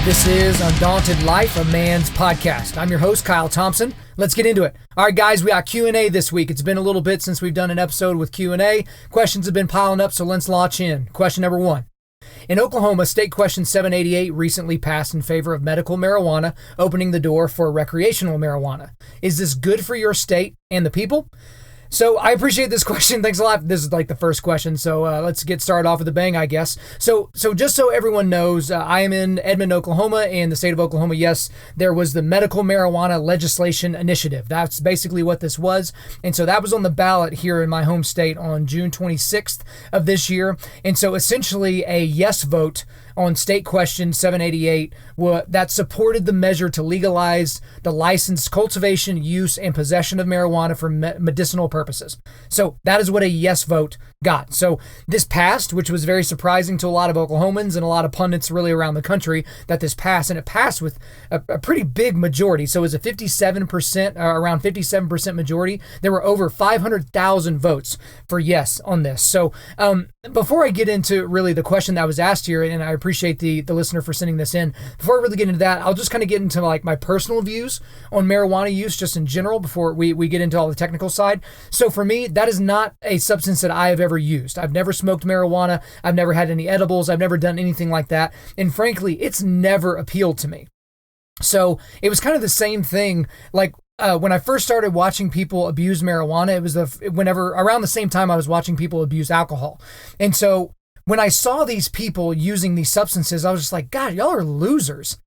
This is Undaunted.Life, a man's podcast. I'm your host, Kyle Thompson. Let's get into it. All right, guys, we got Q&A this week. It's been a little bit since we've done an episode with Q&A. Questions have been piling up, so let's launch in. Question number 1. In Oklahoma, State Question 788 recently passed in favor of medical marijuana, opening the door for recreational marijuana. Is this good for your state and the people? So I appreciate this question. Thanks a lot. This is like the first question. So let's get started off with a bang, I guess. So just so everyone knows, I am in Edmond, Oklahoma, and the state of Oklahoma. Yes, there was the medical marijuana legislation initiative. That's basically what this was. And so that was on the ballot here in my home state on June 26th of this year. And so essentially a yes vote on State Question 788 that supported the measure to legalize the licensed cultivation, use, and possession of marijuana for medicinal purposes. So that is what a yes vote got. So this passed, which was very surprising to a lot of Oklahomans and a lot of pundits really around the country that this passed, and it passed with a pretty big majority. So it was a 57%, around 57% majority. There were over 500,000 votes for yes on this. So before I get into really the question that was asked here, and I appreciate the listener for sending this in, before I really get into that, I'll just kind of get into like my personal views on marijuana use just in general before we get into all the technical side. So for me, that is not a substance that I have ever used. I've never smoked marijuana. I've never had any edibles. I've never done anything like that. And frankly, it's never appealed to me. So it was kind of the same thing like when I first started watching people abuse marijuana. It was around the same time I was watching people abuse alcohol. And so when I saw these people using these substances, I was just like, God, y'all are losers.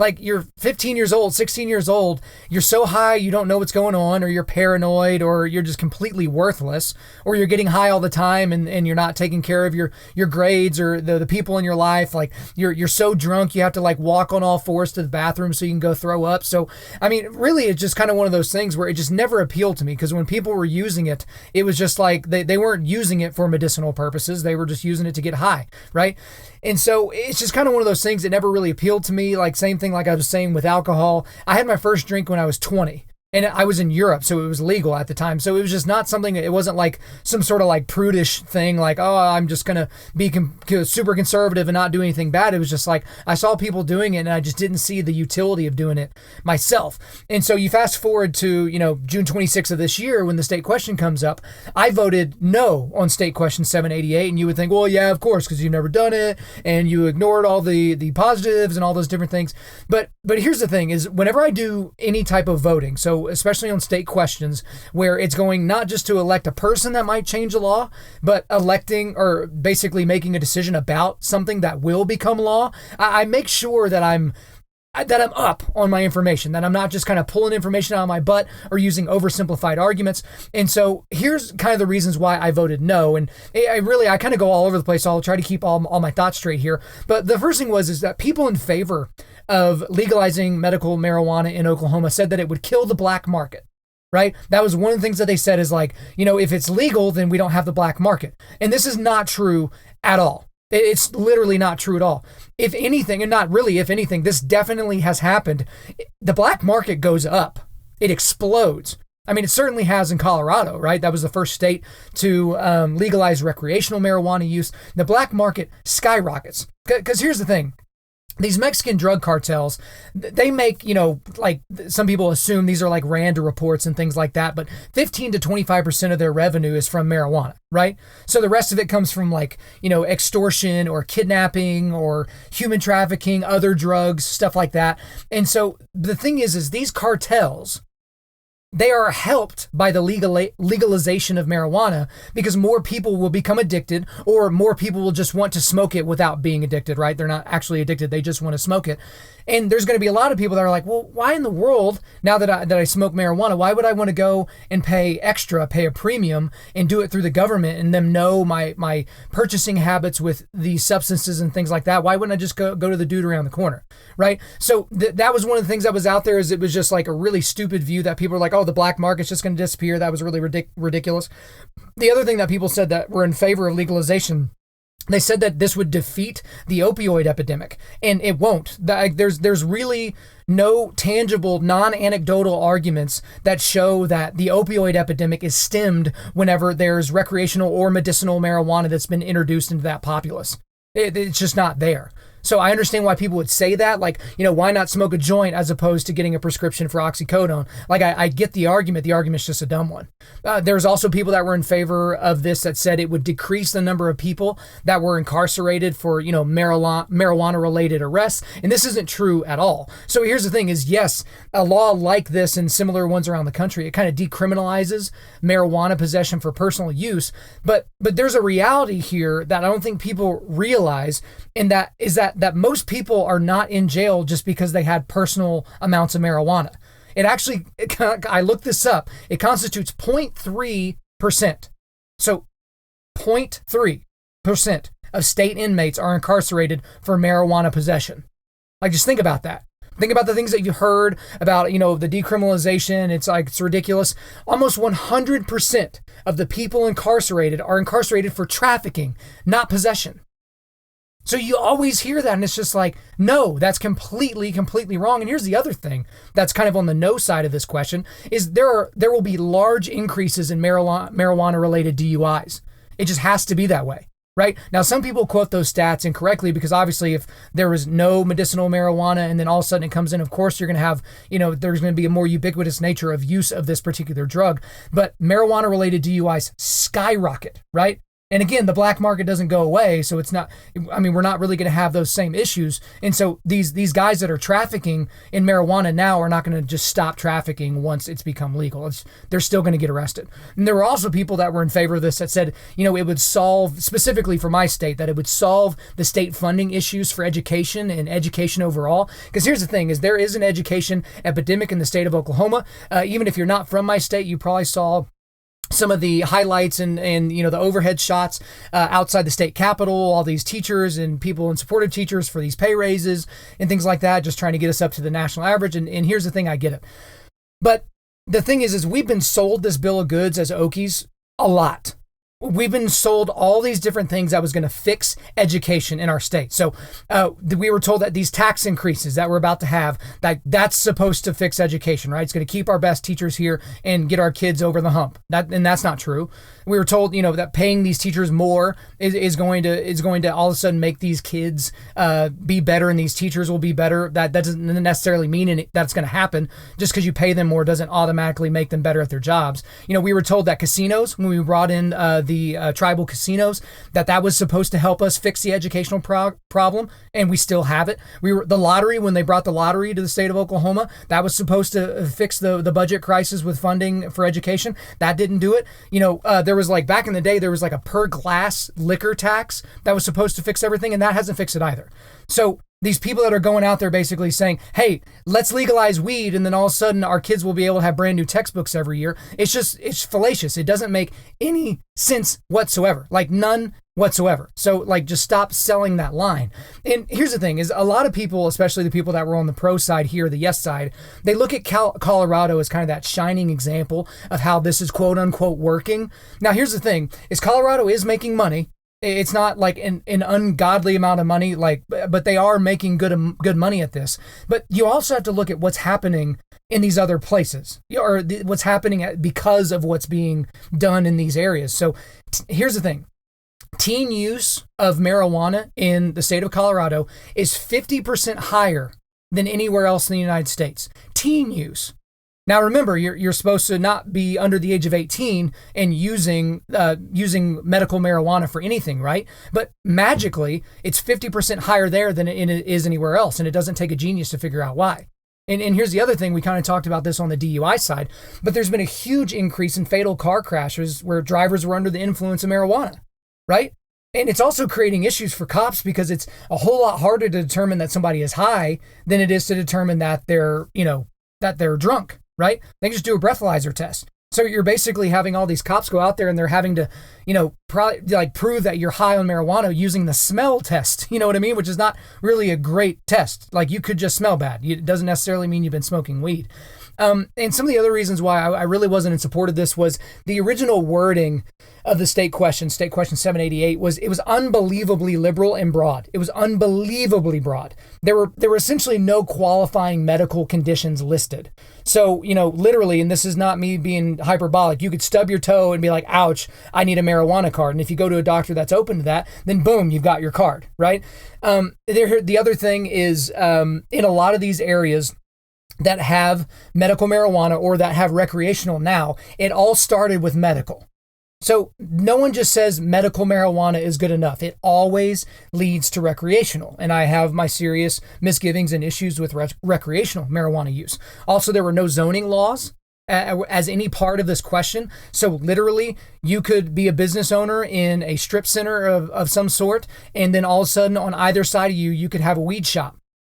Like, you're 15 years old, 16 years old, you're so high you don't know what's going on, or you're paranoid, or you're just completely worthless, or you're getting high all the time and you're not taking care of your grades or the people in your life. Like, you're so drunk you have to like walk on all fours to the bathroom so you can go throw up. So, I mean, really, it's just kind of one of those things where it just never appealed to me, because when people were using it, it was just like they weren't using it for medicinal purposes. They were just using it to get high, right? And so it's just kind of one of those things that never really appealed to me. Like, same thing like I was saying with alcohol. I had my first drink when I was 20. And I was in Europe, so it was legal at the time. So it was just not something, it wasn't like some sort of like prudish thing, like, oh, I'm just going to be super conservative and not do anything bad. It was just like, I saw people doing it and I just didn't see the utility of doing it myself. And so you fast forward to, June 26th of this year when the state question comes up, I voted no on State Question 788. And you would think, well, yeah, of course, because you've never done it and you ignored all the positives and all those different things. But here's the thing is, whenever I do any type of voting, so especially on state questions where it's going not just to elect a person that might change the law, but electing or basically making a decision about something that will become law, I make sure that I'm up on my information, that I'm not just kind of pulling information out of my butt or using oversimplified arguments. And so here's kind of the reasons why I voted no. And I kind of go all over the place. So I'll try to keep all my thoughts straight here. But the first thing is that people in favor of legalizing medical marijuana in Oklahoma said that it would kill the black market, right? That was one of the things that they said is like, if it's legal, then we don't have the black market. And this is not true at all. It's literally not true at all. If anything, and not really, if anything, this definitely has happened. The black market goes up. It explodes. I mean, it certainly has in Colorado, right? That was the first state to legalize recreational marijuana use. The black market skyrockets. Because here's the thing. These Mexican drug cartels, they make, like some people assume these are like RAND reports and things like that, but 15 to 25% of their revenue is from marijuana, right? So the rest of it comes from like, extortion or kidnapping or human trafficking, other drugs, stuff like that. And so the thing is these cartels, they are helped by the legalization of marijuana because more people will become addicted, or more people will just want to smoke it without being addicted, right? They're not actually addicted. They just want to smoke it. And there's going to be a lot of people that are like, well, why in the world, now that I smoke marijuana, why would I want to go and pay a premium and do it through the government and them know my purchasing habits with these substances and things like that? Why wouldn't I just go to the dude around the corner, right? So that was one of the things that was out there, is it was just like a really stupid view that people are like, oh, the black market's just going to disappear. That was really ridiculous. The other thing that people said that were in favor of legalization, they said that this would defeat the opioid epidemic, and it won't. There's really no tangible, non-anecdotal arguments that show that the opioid epidemic is stemmed whenever there's recreational or medicinal marijuana that's been introduced into that populace. It's just not there. So I understand why people would say that, like, why not smoke a joint as opposed to getting a prescription for oxycodone? Like, I get the argument. The argument's just a dumb one. There's also people that were in favor of this that said it would decrease the number of people that were incarcerated for, marijuana-related arrests. And this isn't true at all. So here's the thing is, yes, a law like this and similar ones around the country, it kind of decriminalizes marijuana possession for personal use. But there's a reality here that I don't think people realize, and that is that most people are not in jail just because they had personal amounts of marijuana. I looked this up. It constitutes 0.3%. So 0.3% of state inmates are incarcerated for marijuana possession. Like, just think about that. Think about the things that you heard about, the decriminalization. It's ridiculous. Almost 100% of the people incarcerated are incarcerated for trafficking, not possession. So you always hear that, and it's just like, no, that's completely wrong. And here's the other thing that's kind of on the no side of this question is there will be large increases in marijuana-related DUIs. It just has to be that way, right? Now, some people quote those stats incorrectly because obviously if there was no medicinal marijuana and then all of a sudden it comes in, of course, you're going to have, there's going to be a more ubiquitous nature of use of this particular drug. But marijuana-related DUIs skyrocket, right? And again, the black market doesn't go away, so we're not really going to have those same issues. And so these guys that are trafficking in marijuana now are not going to just stop trafficking once it's become legal. They're still going to get arrested. And there were also people that were in favor of this that said, it would solve, specifically for my state, that it would solve the state funding issues for education and education overall. Because here's the thing, is there is an education epidemic in the state of Oklahoma. Even if you're not from my state, you probably saw some of the highlights and the overhead shots outside the state capitol, all these teachers and people in support of teachers for these pay raises and things like that, just trying to get us up to the national average. And here's the thing, I get it. But the thing is we've been sold this bill of goods as Okies a lot. We've been sold all these different things that was going to fix education in our state. So we were told that these tax increases that we're about to have, that's supposed to fix education, right? It's going to keep our best teachers here and get our kids over the hump. And that's not true. We were told, that paying these teachers more is going to all of a sudden make these kids be better and these teachers will be better. That doesn't necessarily mean that's going to happen. Just because you pay them more doesn't automatically make them better at their jobs. We were told that casinos, when we brought in the tribal casinos, that was supposed to help us fix the educational problem, and we still have it. The lottery, when they brought the lottery to the state of Oklahoma, that was supposed to fix the budget crisis with funding for education. That didn't do it. There was back in the day, there was a per glass liquor tax that was supposed to fix everything, and that hasn't fixed it either. So these people that are going out there basically saying, hey, let's legalize weed, and then all of a sudden our kids will be able to have brand new textbooks every year. It's fallacious. It doesn't make any sense whatsoever, none whatsoever. So just stop selling that line. And here's the thing is a lot of people, especially the people that were on the pro side here, the yes side, they look at Colorado as kind of that shining example of how this is quote unquote working. Now, here's the thing is Colorado is making money. It's not an ungodly amount of money, but they are making good money at this. But you also have to look at what's happening in these other places, or what's happening because of what's being done in these areas. So here's the thing. Teen use of marijuana in the state of Colorado is 50% higher than anywhere else in the United States. Teen use. Now, remember, you're supposed to not be under the age of 18 and using medical marijuana for anything, right? But magically, it's 50% higher there than it is anywhere else, and it doesn't take a genius to figure out why. And here's the other thing, we kind of talked about this on the DUI side, but there's been a huge increase in fatal car crashes where drivers were under the influence of marijuana, right? And it's also creating issues for cops because it's a whole lot harder to determine that somebody is high than it is to determine that they're drunk. Right? They can just do a breathalyzer test. So you're basically having all these cops go out there and they're having to, probably prove that you're high on marijuana using the smell test. You know what I mean? Which is not really a great test. You could just smell bad. It doesn't necessarily mean you've been smoking weed. And some of the other reasons why I really wasn't in support of this was the original wording of the state question 788, it was unbelievably liberal and broad. It was unbelievably broad. There were essentially no qualifying medical conditions listed. So, literally, and this is not me being hyperbolic, you could stub your toe and be like, ouch, I need a marijuana card. And if you go to a doctor that's open to that, then boom, you've got your card, right? The other thing is, in a lot of these areas that have medical marijuana or that have recreational now, it all started with medical. So no one just says medical marijuana is good enough. It always leads to recreational. And I have my serious misgivings and issues with recreational marijuana use. Also, there were no zoning laws as any part of this question. So literally, you could be a business owner in a strip center of some sort, and then all of a sudden on either side of you could have a weed shop,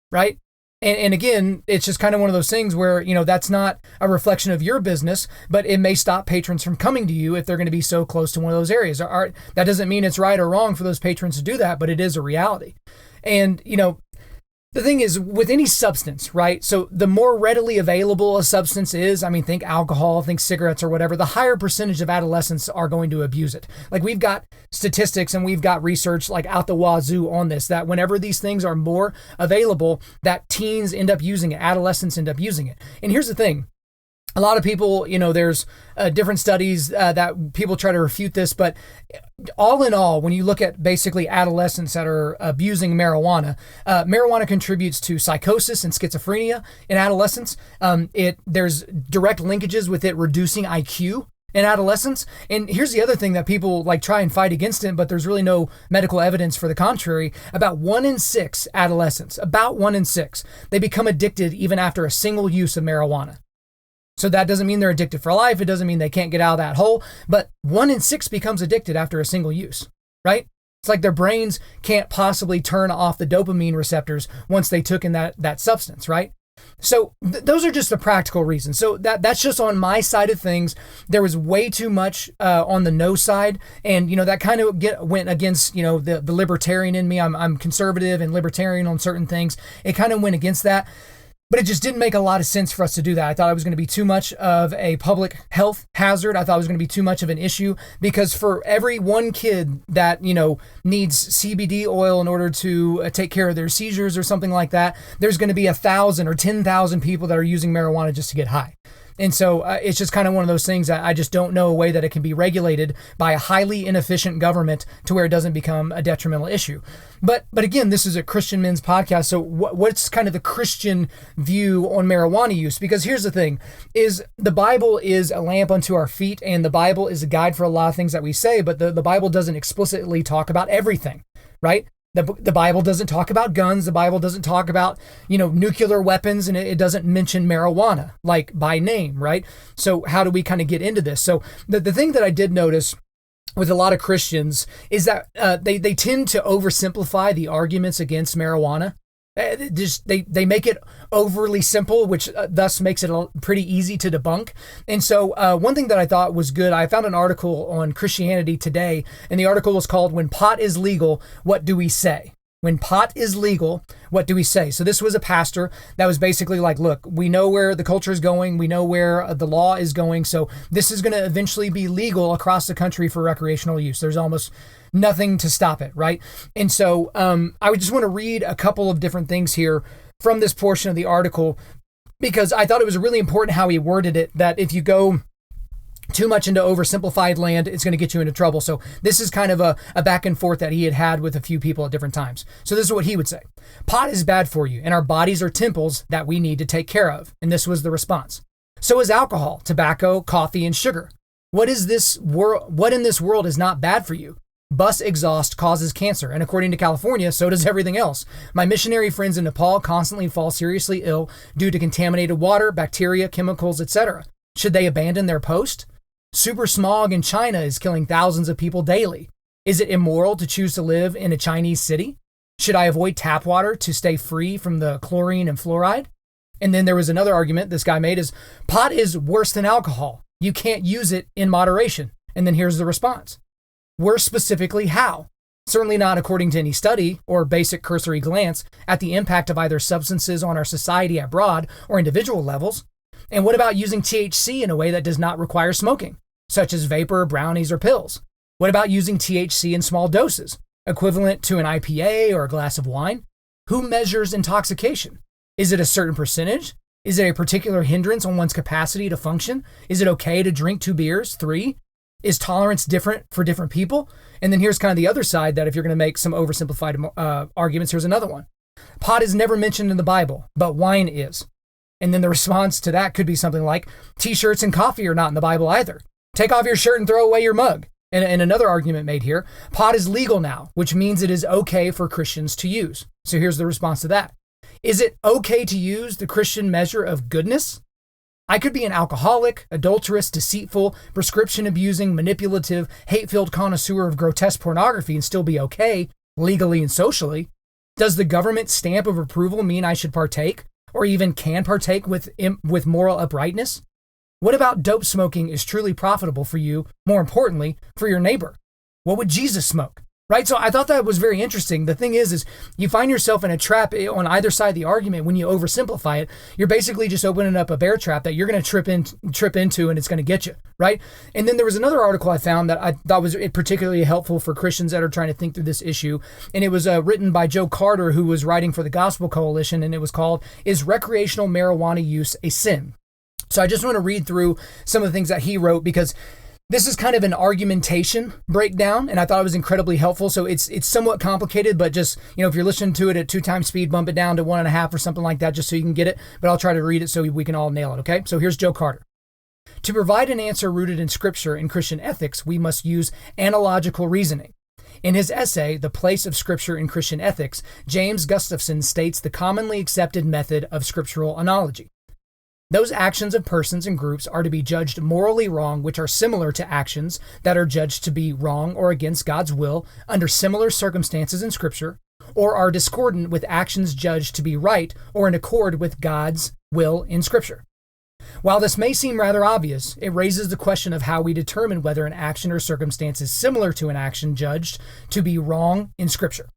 right? And again, it's just kind of one of those things where, that's not a reflection of your business, but it may stop patrons from coming to you if they're going to be so close to one of those areas. That doesn't mean it's right or wrong for those patrons to do that, but it is a reality. And, the thing is, with any substance, right? So the more readily available a substance is, think alcohol, think cigarettes or whatever, the higher percentage of adolescents are going to abuse it. Like, we've got statistics and we've got research like out the wazoo on this, that whenever these things are more available, that teens end up using it, adolescents end up using it. And here's the thing. A lot of people, there's different studies that people try to refute this, but all in all, when you look at basically adolescents that are abusing marijuana, marijuana contributes to psychosis and schizophrenia in adolescents. There's direct linkages with it reducing IQ in adolescents. And here's the other thing that people try and fight against it, but there's really no medical evidence for the contrary. About 1 in 6 adolescents, they become addicted even after a single use of marijuana. So that doesn't mean they're addicted for life. It doesn't mean they can't get out of that hole. But 1 in 6 becomes addicted after a single use, right? It's like their brains can't possibly turn off the dopamine receptors once they took in that substance, right? So those are just the practical reasons. So that's just on my side of things. There was way too much on the no side. And, that kind of went against, the libertarian in me. I'm conservative and libertarian on certain things. It kind of went against that. But it just didn't make a lot of sense for us to do that. I thought it was going to be too much of a public health hazard. I thought it was going to be too much of an issue, because for every one kid that, needs CBD oil in order to take care of their seizures or something like that, there's going to be 1,000 or 10,000 people that are using marijuana just to get high. And so it's just kind of one of those things that I just don't know a way that it can be regulated by a highly inefficient government to where it doesn't become a detrimental issue. But again, this is a Christian men's podcast. So what's kind of the Christian view on marijuana use? Because here's the thing, is the Bible is a lamp unto our feet, and the Bible is a guide for a lot of things that we say, but the Bible doesn't explicitly talk about everything, right? The Bible doesn't talk about guns. The Bible doesn't talk about, nuclear weapons, and it doesn't mention marijuana, by name, right? So how do we kind of get into this? So the thing that I did notice with a lot of Christians is that they tend to oversimplify the arguments against marijuana. They make it overly simple, which thus makes it pretty easy to debunk. And so one thing that I thought was good, I found an article on Christianity Today, and the article was called "When Pot is Legal, What Do We Say?" When pot is legal, what do we say? So this was a pastor that was basically like, look, we know where the culture is going. We know where the law is going. So this is going to eventually be legal across the country for recreational use. There's almost nothing to stop it, right? And so I would just want to read a couple of different things here from this portion of the article, because I thought it was really important how he worded it, that if you go too much into oversimplified land, it's going to get you into trouble. So this is kind of a back and forth that he had with a few people at different times. So this is what he would say. Pot is bad for you, and our bodies are temples that we need to take care of. And this was the response. So is alcohol, tobacco, coffee, and sugar. What in this world is not bad for you? Bus exhaust causes cancer, and according to California, so does everything else. My missionary friends in Nepal constantly fall seriously ill due to contaminated water, bacteria, chemicals, etc. Should they abandon their post? Super smog in China is killing thousands of people daily. Is it immoral to choose to live in a Chinese city? Should I avoid tap water to stay free from the chlorine and fluoride? And then there was another argument this guy made is pot is worse than alcohol. You can't use it in moderation. And then here's the response. Worse specifically how? Certainly not according to any study or basic cursory glance at the impact of either substances on our society at broad or individual levels. And what about using THC in a way that does not require smoking, such as vapor, brownies, or pills? What about using THC in small doses, equivalent to an IPA or a glass of wine? Who measures intoxication? Is it a certain percentage? Is it a particular hindrance on one's capacity to function? Is it okay to drink 2 beers, 3? Is tolerance different for different people? And then here's kind of the other side, that if you're going to make some oversimplified arguments, here's another one. Pot is never mentioned in the Bible, but wine is. And then the response to that could be something like, t-shirts and coffee are not in the Bible either. Take off your shirt and throw away your mug. And another argument made here, pot is legal now, which means it is okay for Christians to use. So here's the response to that. Is it okay to use the Christian measure of goodness? I could be an alcoholic, adulterous, deceitful, prescription abusing, manipulative, hate-filled connoisseur of grotesque pornography and still be okay, legally and socially. Does the government stamp of approval mean I should partake, or even can partake with moral uprightness? What about dope smoking is truly profitable for you, more importantly, for your neighbor? What would Jesus smoke? Right? So I thought that was very interesting. The thing is you find yourself in a trap on either side of the argument when you oversimplify it. You're basically just opening up a bear trap that you're going to trip into and it's going to get you, right? And then there was another article I found that I thought was particularly helpful for Christians that are trying to think through this issue. And it was written by Joe Carter, who was writing for the Gospel Coalition, and it was called, Is Recreational Marijuana Use a Sin? So I just want to read through some of the things that he wrote, because this is kind of an argumentation breakdown, and I thought it was incredibly helpful. So it's somewhat complicated, but just, if you're listening to it at 2 times speed, bump it down to 1.5 or something like that, just so you can get it. But I'll try to read it so we can all nail it, okay? So here's Joe Carter. To provide an answer rooted in Scripture and Christian ethics, we must use analogical reasoning. In his essay, The Place of Scripture in Christian Ethics, James Gustafson states the commonly accepted method of scriptural analogy. Those actions of persons and groups are to be judged morally wrong, which are similar to actions that are judged to be wrong or against God's will under similar circumstances in Scripture, or are discordant with actions judged to be right or in accord with God's will in Scripture. While this may seem rather obvious, it raises the question of how we determine whether an action or circumstance is similar to an action judged to be wrong in Scripture.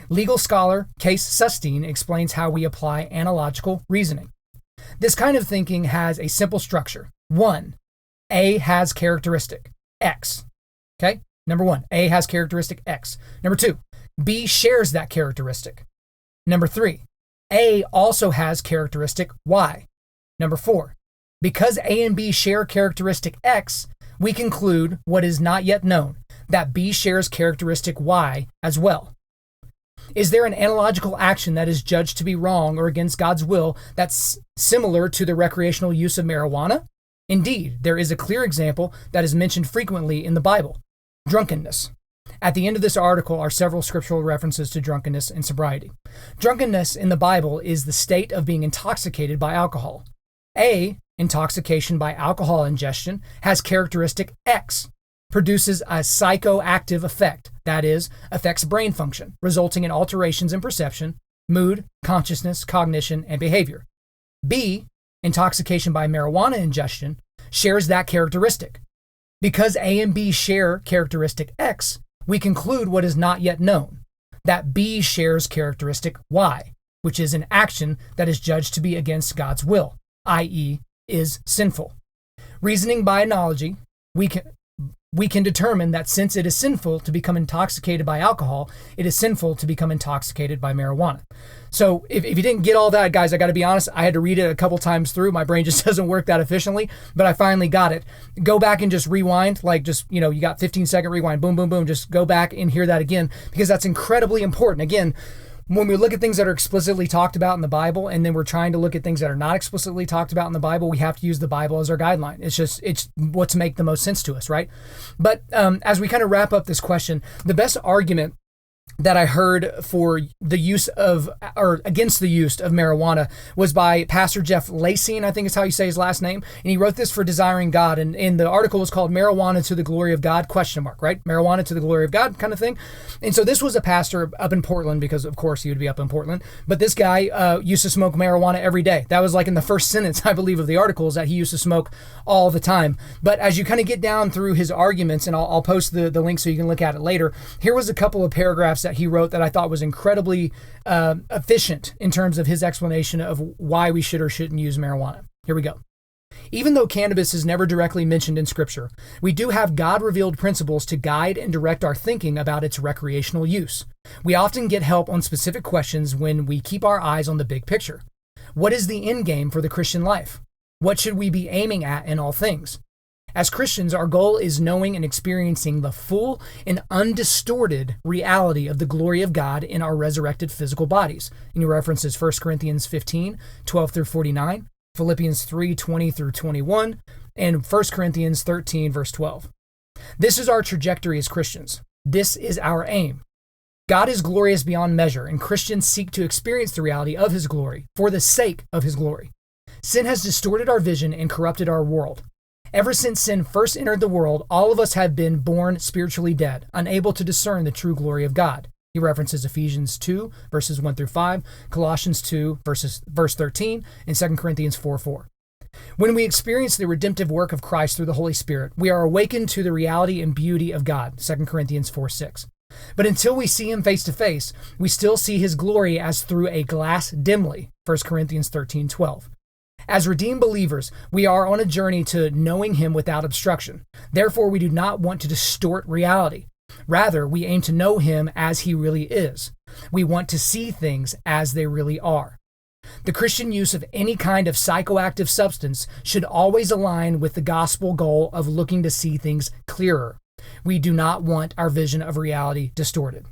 Legal scholar Case Sustein explains how we apply analogical reasoning. This kind of thinking has a simple structure. 1, A has characteristic X. Okay? Number 1, A has characteristic X. Number 2, B shares that characteristic. Number 3, A also has characteristic Y. Number 4, because A and B share characteristic X, we conclude what is not yet known, that B shares characteristic Y as well. Is there an analogical action that is judged to be wrong or against God's will that's similar to the recreational use of marijuana? Indeed, there is a clear example that is mentioned frequently in the Bible: drunkenness. At the end of this article are several scriptural references to drunkenness and sobriety. Drunkenness in the Bible is the state of being intoxicated by alcohol. A, intoxication by alcohol ingestion, has characteristic X, produces a psychoactive effect, that is, affects brain function, resulting in alterations in perception, mood, consciousness, cognition, and behavior. B, intoxication by marijuana ingestion, shares that characteristic. Because A and B share characteristic X, we conclude what is not yet known, that B shares characteristic Y, which is an action that is judged to be against God's will, i.e., is sinful. Reasoning by analogy, we can determine that since it is sinful to become intoxicated by alcohol, it is sinful to become intoxicated by marijuana. So if you didn't get all that, guys, I got to be honest, I had to read it a couple times through. My brain just doesn't work that efficiently, but I finally got it. Go back and just rewind, you got 15-second rewind, boom, boom, boom. Just go back and hear that again, because that's incredibly important. Again, when we look at things that are explicitly talked about in the Bible, and then we're trying to look at things that are not explicitly talked about in the Bible, we have to use the Bible as our guideline. It's what's make the most sense to us, right? But as we kind of wrap up this question, the best argument that I heard for the use of, or against the use of marijuana, was by Pastor Jeff Lacey, and I think is how you say his last name. And he wrote this for Desiring God. And the article was called Marijuana to the Glory of God, ? Right? Marijuana to the Glory of God kind of thing. And so this was a pastor up in Portland, because of course he would be up in Portland. But this guy used to smoke marijuana every day. That was like in the first sentence, I believe, of the article, is that he used to smoke all the time. But as you kind of get down through his arguments, and I'll post the link so you can look at it later, here was a couple of paragraphs that he wrote that I thought was incredibly efficient in terms of his explanation of why we should or shouldn't use marijuana. Here we go. Even though cannabis is never directly mentioned in Scripture, we do have God-revealed principles to guide and direct our thinking about its recreational use. We often get help on specific questions when we keep our eyes on the big picture. What is the end game for the Christian life? What should we be aiming at in all things? As Christians, our goal is knowing and experiencing the full and undistorted reality of the glory of God in our resurrected physical bodies. And your reference is 1 Corinthians 15, 12 through 49, Philippians 3, 20 through 21, and 1 Corinthians 13, verse 12. This is our trajectory as Christians. This is our aim. God is glorious beyond measure, and Christians seek to experience the reality of His glory for the sake of His glory. Sin has distorted our vision and corrupted our world. Ever since sin first entered the world, all of us have been born spiritually dead, unable to discern the true glory of God. He references Ephesians 2, verses 1 through 5, Colossians 2, verse 13, and 2 Corinthians 4, 4. When we experience the redemptive work of Christ through the Holy Spirit, we are awakened to the reality and beauty of God, 2 Corinthians 4, 6. But until we see Him face to face, we still see His glory as through a glass dimly, 1 Corinthians 13, 12. As redeemed believers, we are on a journey to knowing Him without obstruction. Therefore, we do not want to distort reality. Rather, we aim to know Him as He really is. We want to see things as they really are. The Christian use of any kind of psychoactive substance should always align with the gospel goal of looking to see things clearer. We do not want our vision of reality distorted.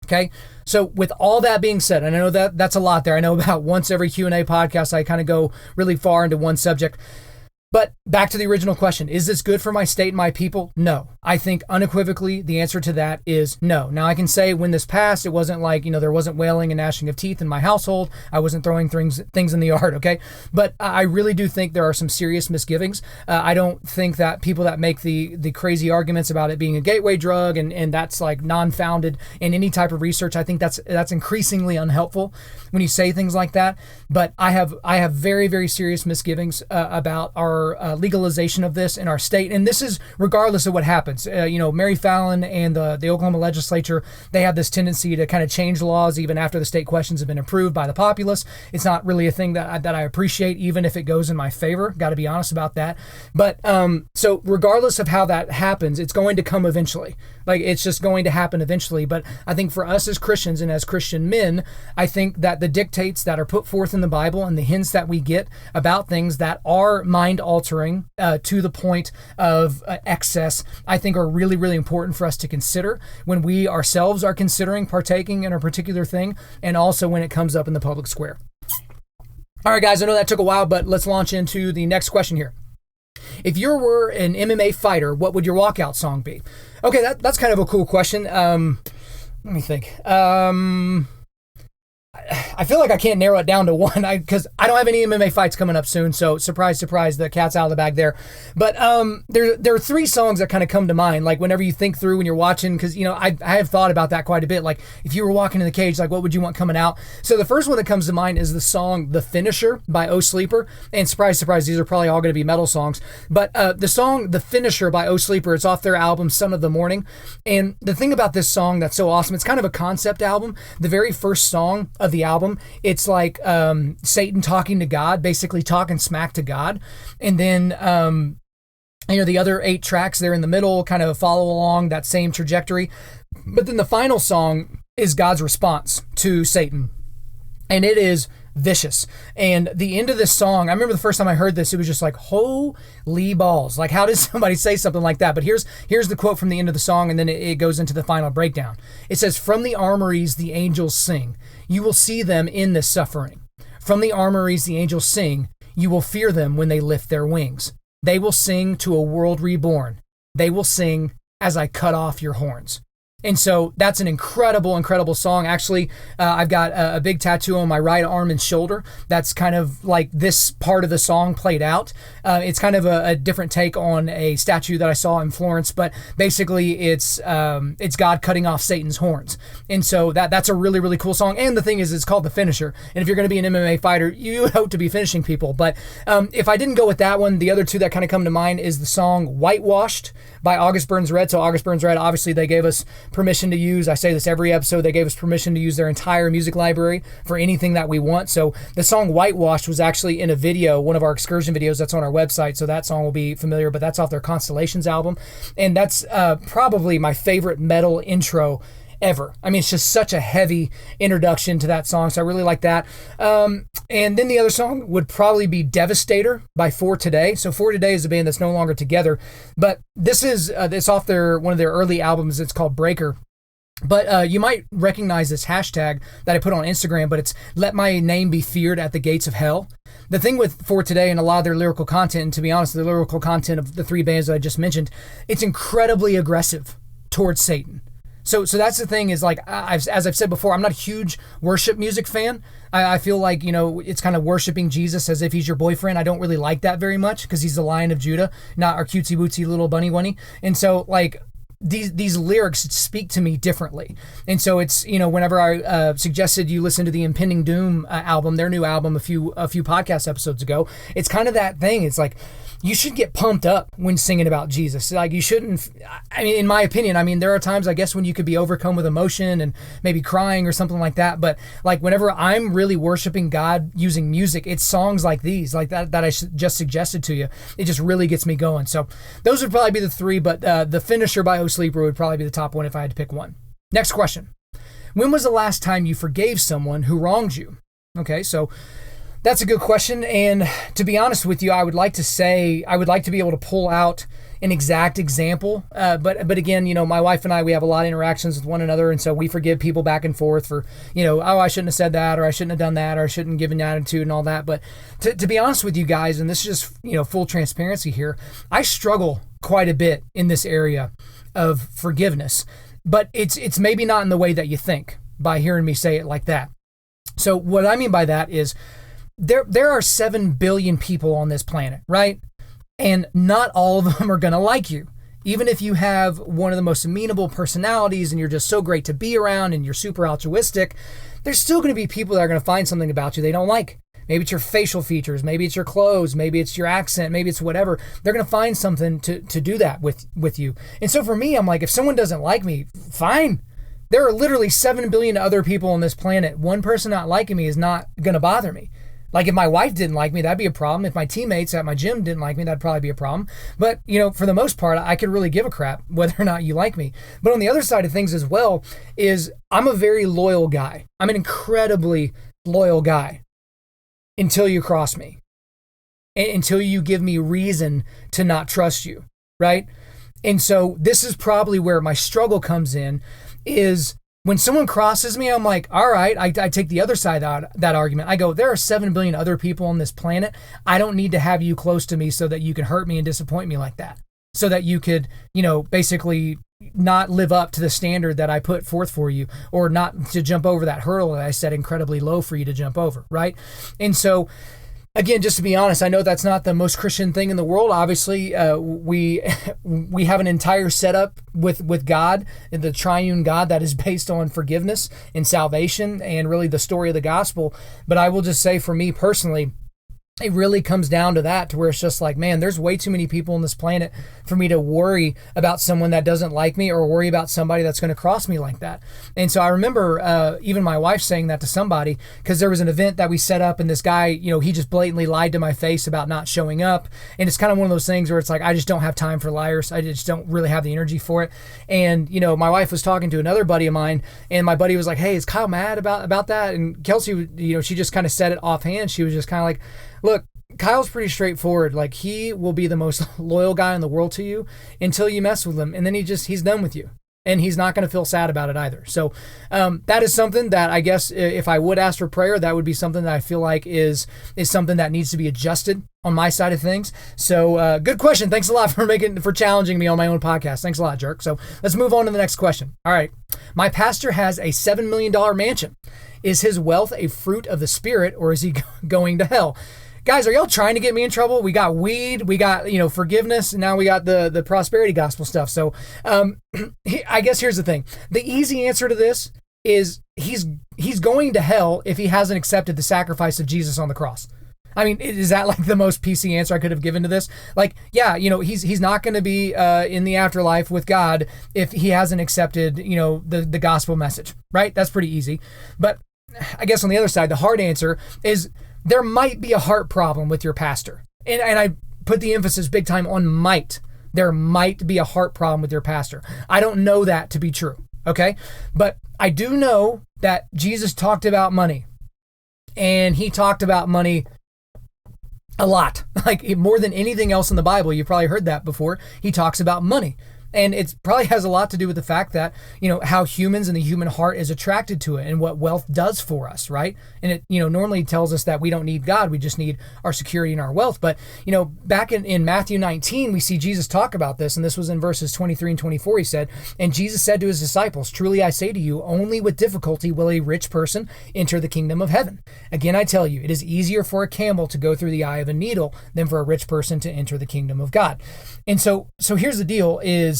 Okay, so with all that being said, and I know that that's a lot there. I know about once every Q&A podcast, I kind of go really far into one subject. But back to the original question, is this good for my state and my people? No. I think unequivocally the answer to that is no. Now I can say when this passed, it wasn't like, there wasn't wailing and gnashing of teeth in my household. I wasn't throwing things in the yard, okay? But I really do think there are some serious misgivings. I don't think that people that make the crazy arguments about it being a gateway drug and that's like non-founded in any type of research, I think that's increasingly unhelpful when you say things like that. But I have very, very serious misgivings about our legalization of this in our state. And this is regardless of what happens. Mary Fallon and the Oklahoma legislature, they have this tendency to kind of change laws even after the state questions have been approved by the populace. It's not really a thing that I appreciate, even if it goes in my favor. Got to be honest about that. But so regardless of how that happens, it's going to come eventually. Like, it's just going to happen eventually. But I think for us as Christians and as Christian men, I think that the dictates that are put forth in the Bible and the hints that we get about things that are mind-altering to the point of excess, I think are really, really important for us to consider when we ourselves are considering partaking in a particular thing, and also when it comes up in the public square. All right, guys, I know that took a while, but let's launch into the next question here. If you were an MMA fighter, what would your walkout song be? Okay, that's kind of a cool question. Let me think. I feel like I can't narrow it down to one because I don't have any MMA fights coming up soon. So surprise, surprise, the cat's out of the bag there. But there are three songs that kind of come to mind. Like whenever you think through when you're watching, because I have thought about that quite a bit. Like if you were walking in the cage, like what would you want coming out? So the first one that comes to mind is the song "The Finisher" by Oh Sleeper. And surprise, surprise, these are probably all going to be metal songs. But the song "The Finisher" by Oh Sleeper, it's off their album "Son of the Morning." And the thing about this song that's so awesome, it's kind of a concept album. The very first song of the album, it's like Satan talking to God, basically talking smack to God. And then the other 8 tracks there in the middle kind of follow along that same trajectory. But then the final song is God's response to Satan, and it is vicious. And the end of this song, I remember the first time I heard this, it was just like, holy balls. Like, how does somebody say something like that? But here's the quote from the end of the song, and then it goes into the final breakdown. It says, "From the armories the angels sing. You will see them in this suffering. From the armories the angels sing. You will fear them when they lift their wings. They will sing to a world reborn. They will sing as I cut off your horns." And so that's an incredible, incredible song. Actually, I've got a big tattoo on my right arm and shoulder. That's kind of like this part of the song played out. It's kind of a different take on a statue that I saw in Florence, but basically it's God cutting off Satan's horns. And so that's a really, really cool song. And the thing is, it's called The Finisher. And if you're going to be an MMA fighter, you hope to be finishing people. But if I didn't go with that one, the other two that kind of come to mind is the song "Whitewashed" by August Burns Red. So August Burns Red, obviously they gave us permission to use. I say this every episode. They gave us permission to use their entire music library for anything that we want. So the song Whitewashed was actually in a video, one of our excursion videos that's on our website. So that song will be familiar, but that's off their Constellations album. And that's probably my favorite metal intro ever. I mean, it's just such a heavy introduction to that song, so I really like that. And then the other song would probably be Devastator by For Today. So For Today is a band that's no longer together, but this is it's off one of their early albums. It's called Breaker. But you might recognize this hashtag that I put on Instagram, but it's Let My Name Be Feared at the Gates of Hell. The thing with For Today and a lot of their lyrical content, and to be honest, the lyrical content of the three bands that I just mentioned, it's incredibly aggressive towards Satan. So that's the thing is, like, as I've said before, I'm not a huge worship music fan. I feel like, it's kind of worshiping Jesus as if he's your boyfriend. I don't really like that very much because he's the Lion of Judah, not our cutesy bootsy little bunny bunny. And so, like, these lyrics speak to me differently. And so it's, whenever I suggested you listen to the Impending Doom album, their new album a few podcast episodes ago, it's kind of that thing. It's like, you should get pumped up when singing about Jesus. Like, you shouldn't, I mean, in my opinion, there are times, I guess, when you could be overcome with emotion and maybe crying or something like that. But like, whenever I'm really worshiping God using music, it's songs like these, like that I just suggested to you. It just really gets me going. So those would probably be the three, but the Finisher by O Sleeper would probably be the top one if I had to pick one. Next question. When was the last time you forgave someone who wronged you? Okay, so that's a good question. And to be honest with you, I would like to be able to pull out an exact example. But again, my wife and I, we have a lot of interactions with one another. And so we forgive people back and forth for, oh, I shouldn't have said that, or I shouldn't have done that, or I shouldn't have given attitude and all that. But to be honest with you guys, and this is just, full transparency here, I struggle quite a bit in this area of forgiveness, but it's maybe not in the way that you think by hearing me say it like that. So what I mean by that is, there are 7 billion people on this planet, right? And not all of them are going to like you. Even if you have one of the most amenable personalities and you're just so great to be around and you're super altruistic, there's still going to be people that are going to find something about you they don't like. Maybe it's your facial features, maybe it's your clothes, maybe it's your accent, maybe it's whatever. They're going to find something to do that with you. And so for me, I'm like, if someone doesn't like me, fine. There are literally 7 billion other people on this planet. One person not liking me is not going to bother me. Like, if my wife didn't like me, that'd be a problem. If my teammates at my gym didn't like me, that'd probably be a problem. But, for the most part, I could really give a crap whether or not you like me. But on the other side of things as well is I'm a very loyal guy. I'm an incredibly loyal guy until you cross me, until you give me reason to not trust you, right? And so this is probably where my struggle comes in, is when someone crosses me, I'm like, all right, I take the other side of that argument. I go, there are 7 billion other people on this planet. I don't need to have you close to me so that you can hurt me and disappoint me like that. So that you could, basically not live up to the standard that I put forth for you, or not to jump over that hurdle that I set incredibly low for you to jump over, right? And so, again, just to be honest, I know that's not the most Christian thing in the world. Obviously, we have an entire setup with God, the triune God, that is based on forgiveness and salvation and really the story of the gospel. But I will just say, for me personally, it really comes down to that, to where it's just like, man, there's way too many people on this planet for me to worry about someone that doesn't like me, or worry about somebody that's going to cross me like that. And so I remember even my wife saying that to somebody, because there was an event that we set up, and this guy, he just blatantly lied to my face about not showing up. And it's kind of one of those things where it's like, I just don't have time for liars. I just don't really have the energy for it. And, my wife was talking to another buddy of mine, and my buddy was like, hey, is Kyle mad about that? And Kelsey, she just kind of said it offhand. She was just kind of like, look, Kyle's pretty straightforward. Like, he will be the most loyal guy in the world to you until you mess with him. And then he's done with you. And he's not going to feel sad about it either. So that is something that I guess if I would ask for prayer, that would be something that I feel like is something that needs to be adjusted on my side of things. So good question. Thanks a lot for challenging me on my own podcast. Thanks a lot, jerk. So let's move on to the next question. All right. My pastor has a $7 million mansion. Is his wealth a fruit of the Spirit, or is he going to hell? Guys, are y'all trying to get me in trouble? We got weed, we got, forgiveness, and now we got the prosperity gospel stuff. So I guess here's the thing. The easy answer to this is he's going to hell if he hasn't accepted the sacrifice of Jesus on the cross. I mean, is that like the most PC answer I could have given to this? Like, yeah, he's not going to be in the afterlife with God if he hasn't accepted, the gospel message, right? That's pretty easy. But I guess on the other side, the hard answer is there might be a heart problem with your pastor. And I put the emphasis big time on might. There might be a heart problem with your pastor. I don't know that to be true, okay? But I do know that Jesus talked about money. And he talked about money a lot, like more than anything else in the Bible. You've probably heard that before. He talks about money. And it probably has a lot to do with the fact that, how humans and the human heart is attracted to it and what wealth does for us, right? And it, normally tells us that we don't need God. We just need our security and our wealth. But, back in Matthew 19, we see Jesus talk about this. And this was in verses 23 and 24. He said, "And Jesus said to his disciples, 'Truly I say to you, only with difficulty will a rich person enter the kingdom of heaven. Again, I tell you, it is easier for a camel to go through the eye of a needle than for a rich person to enter the kingdom of God.'" And so here's the deal is,